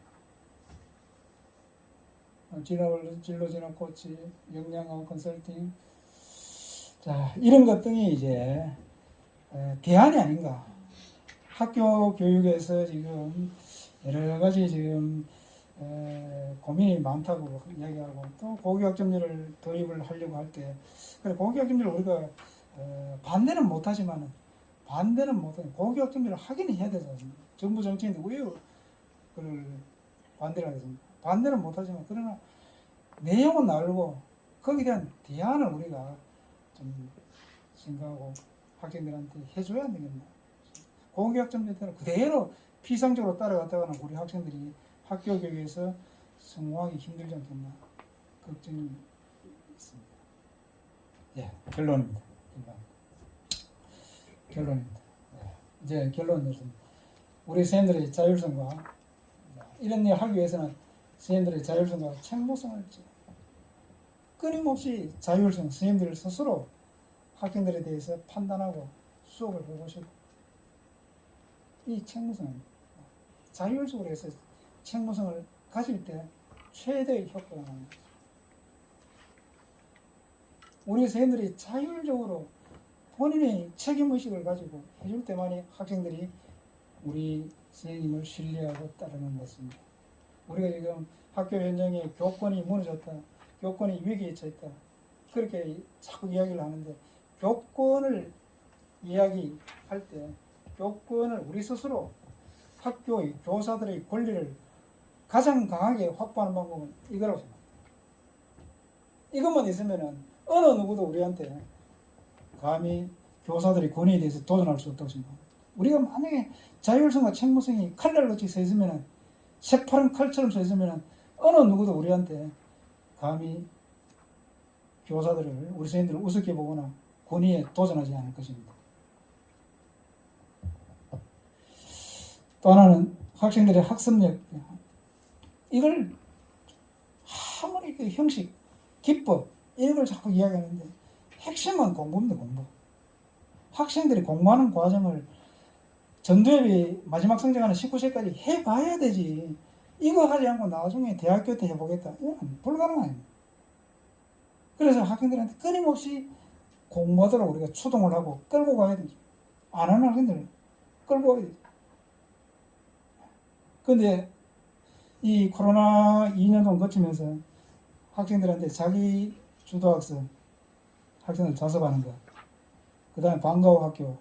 진로 진학 코치, 역량화 컨설팅. 자, 이런 것 등이 이제 대안이 아닌가. 학교 교육에서 지금 여러 가지 지금 고민이 많다고 이야기하고 또 고교학점제를 도입을 하려고 할 때 고교학점제를 우리가 반대는 못하지만 고교학점제를 하기는 해야 되잖아요. 정부 정책인데 왜 그걸 반대를 하겠습니까? 반대는 못하지만 그러나 내용은 알고 거기에 대한 대안을 우리가 좀 생각하고 학생들한테 해줘야 되겠나. 고교학점제는 그대로 피상적으로 따라갔다가는 우리 학생들이 학교 교육에서 성공하기 힘들지 않겠나 걱정이 있습니다. 예, 결론입니다. 예, 이제 결론은 우리 선생님들의 자율성과 이런 일 하기 위해서는 선생님들의 자율성과 책무성을 끊임없이 자율성 선생님들 스스로 학생들에 대해서 판단하고 수업을 해보시고 이 책무성 자율적으로 해서 책무성을 가질 때 최대의 효과가 납니다. 우리 선생님들이 자율적으로 본인의 책임의식을 가지고 해줄 때만이 학생들이 우리 선생님을 신뢰하고 따르는 것입니다. 우리가 지금 학교 현장에 교권이 무너졌다, 교권이 위기에 처했다 그렇게 자꾸 이야기를 하는데 교권을 이야기할 때 교권을 우리 스스로 학교의 교사들의 권리를 가장 강하게 확보하는 방법은 이거라고 생각합니다. 이것만 있으면은 어느 누구도 우리한테 감히 교사들의 권위에 대해서 도전할 수 없다고 생각합니다. 우리가 만약에 자율성과 책무성이 칼날같이 서 있으면은 새파란 칼처럼 서 있으면은 어느 누구도 우리한테 감히 교사들을 우리 선생님들을 우습게 보거나 권위에 도전하지 않을 것입니다. 또 하나는 학생들의 학습력 이걸 아무리 그 형식, 기법 이런 걸 자꾸 이야기하는데 핵심은 공부입니다. 공부. 학생들이 공부하는 과정을 전두엽이 마지막 성적하는 19세까지 해봐야 되지. 이거 하지 않고 나중에 대학교 때 해보겠다. 이건 불가능합니다. 그래서 학생들한테 끊임없이 공부하도록 우리가 추동을 하고 끌고 가야 되죠. 안 하는 학생들을 끌고 가야 되죠. 근데 이 코로나 2년 동안 거치면서 학생들한테 자기 주도학습 학생들 자습하는 것, 그 다음에 방과후 학교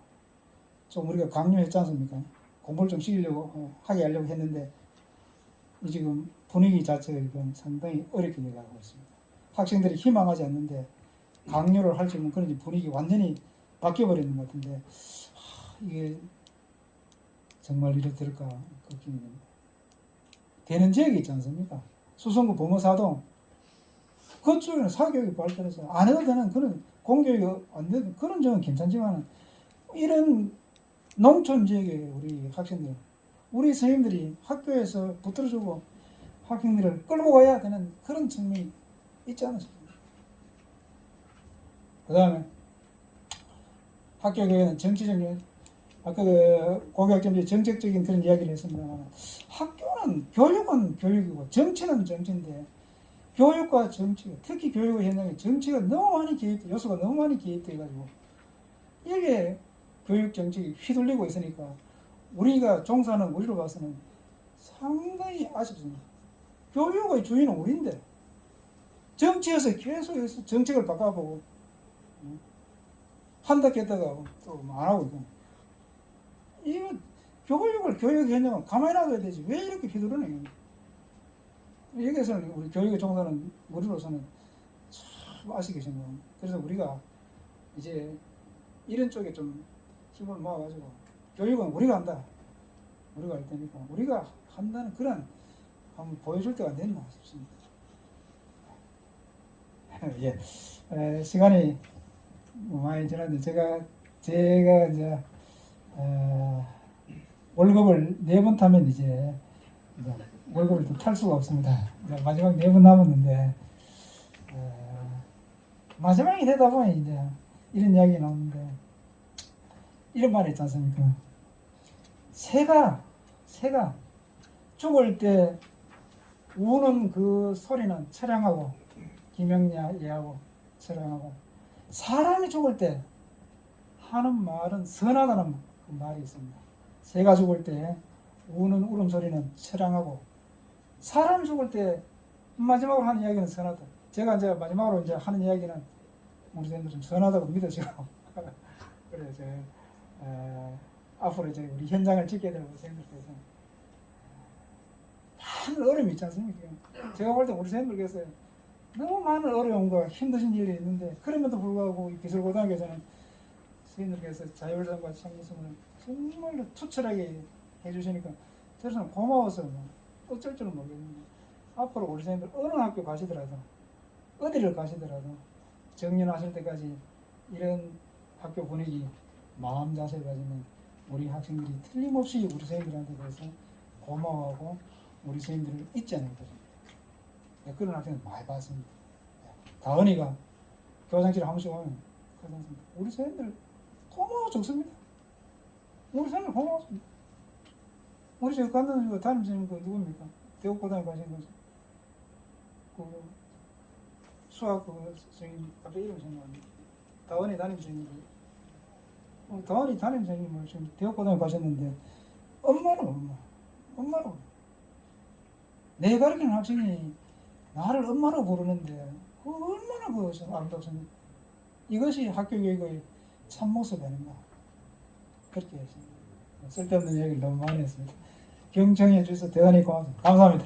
좀 우리가 강요했지 않습니까? 공부를 좀 시키려고 하게 하려고 했는데 지금 분위기 자체가 상당히 어렵게 돼가고 있습니다. 학생들이 희망하지 않는데 강요를 할 수 있는 그런 분위기 완전히 바뀌어버리는 것 같은데 이게 정말 이렇게 될까 걱정이 됩니다. 되는 지역이 있지 않습니까? 수성구 범어사동 그쪽에는 사교육이 발달해서 안 해도 되는 그런 공교육이 안 되는 그런 점은 괜찮지만 이런 농촌 지역의 우리 학생들, 우리 선생님들이 학교에서 붙들어주고 학생들을 끌고 가야 되는 그런 측면이 있지 않습니까? 그 다음에 학교 교육은 정치적인, 아까 그 고교학점제 정책적인 그런 이야기를 했습니다만, 학교는 교육은 교육이고 정치는 정치인데, 교육과 정치, 특히 교육의 현장에 정치가 너무 많이 개입돼, 요소가 너무 많이 개입돼가지고 이게 교육 정책이 휘둘리고 있으니까 우리가 종사는 우리로 봐서는 상당히 아쉽습니다. 교육의 주인은 우리인데 정치에서 계속해서 정책을 바꿔보고 한다 했다가 또 안 하고 있고, 이거 교육을 교육 현장은 가만히 놔둬야 되지 왜 이렇게 휘두르는 거예요? 여기에서는 우리 교육에 종사하는 우리로서는 참 아쉽게 생각합니다. 그래서 우리가 이제 이런 쪽에 좀 힘을 모아가지고 교육은 우리가 한다, 우리가 할 테니까 우리가 한다는 그런 한번 보여줄 때가 됐나 싶습니다. 예, 시간이 많이 지났는데 제가 이제 월급을 4번 타면 이제 월급을 또 탈 수가 없습니다. 이제 마지막 4번 남았는데 마지막이 되다 보니 이제 이런 이야기 나오는데 이런 말이 있지 않습니까? 새가 죽을 때 우는 그 소리는 처량하고 기명야하고 처량하고, 사람이 죽을 때 하는 말은 선하다는 그 말이 있습니다. 새가 죽을 때 우는 울음소리는 처량하고, 사람이 죽을 때 마지막으로 하는 이야기는 선하다. 제가 이제 마지막으로 이제 하는 이야기는 우리 선생님들 좀 선하다고 믿으시고 그래서 이제 앞으로 이제 우리 현장을 지켜야 될 우리 선생님들께서 많은 어려움이 있지 않습니까? 제가 볼 때 우리 선생님들께서 너무 많은 어려움과 힘드신 일이 있는데, 그럼에도 불구하고 기술고등학교에서는 선생님들께서 자율성과 창의성을 정말로 투철하게 해주시니까 저는 고마워서 어쩔 줄은 모르겠는데, 앞으로 우리 선생님들 어느 학교 가시더라도 어디를 가시더라도 정년하실 때까지 이런 학교 분위기, 마음 자세를 가지면 우리 학생들이 틀림없이 우리 선생님들한테 대해서 고마워하고 우리 선생님들을 잊지 않을 것입니다. 그런 학생을 많이 봤습니다. 다은이가 교장실에 한 번씩 오면 우리 선생님들 고마워 죽습니다. 우리 선생님들 고마웠습니다. 우리 저 간다는 담임 선생님 그 누굽니까? 대구고등학교 가신 거죠. 그 수학 그 선생님 갑자기 이름 생각납니다. 다은이 담임 선생님. 다은이 담임 선생님을 지금 대구고등학교 가셨는데 엄마로 내 가르치는 학생이 나를 엄마로 부르는데 그 얼마나 그 아름답습니까? 이것이 학교 교육의 참모습이 아닌가 그렇게 했습니다. 쓸데없는 얘기를 너무 많이 했습니다. 경청해 주셔서 대단히 고맙습니다. 감사합니다.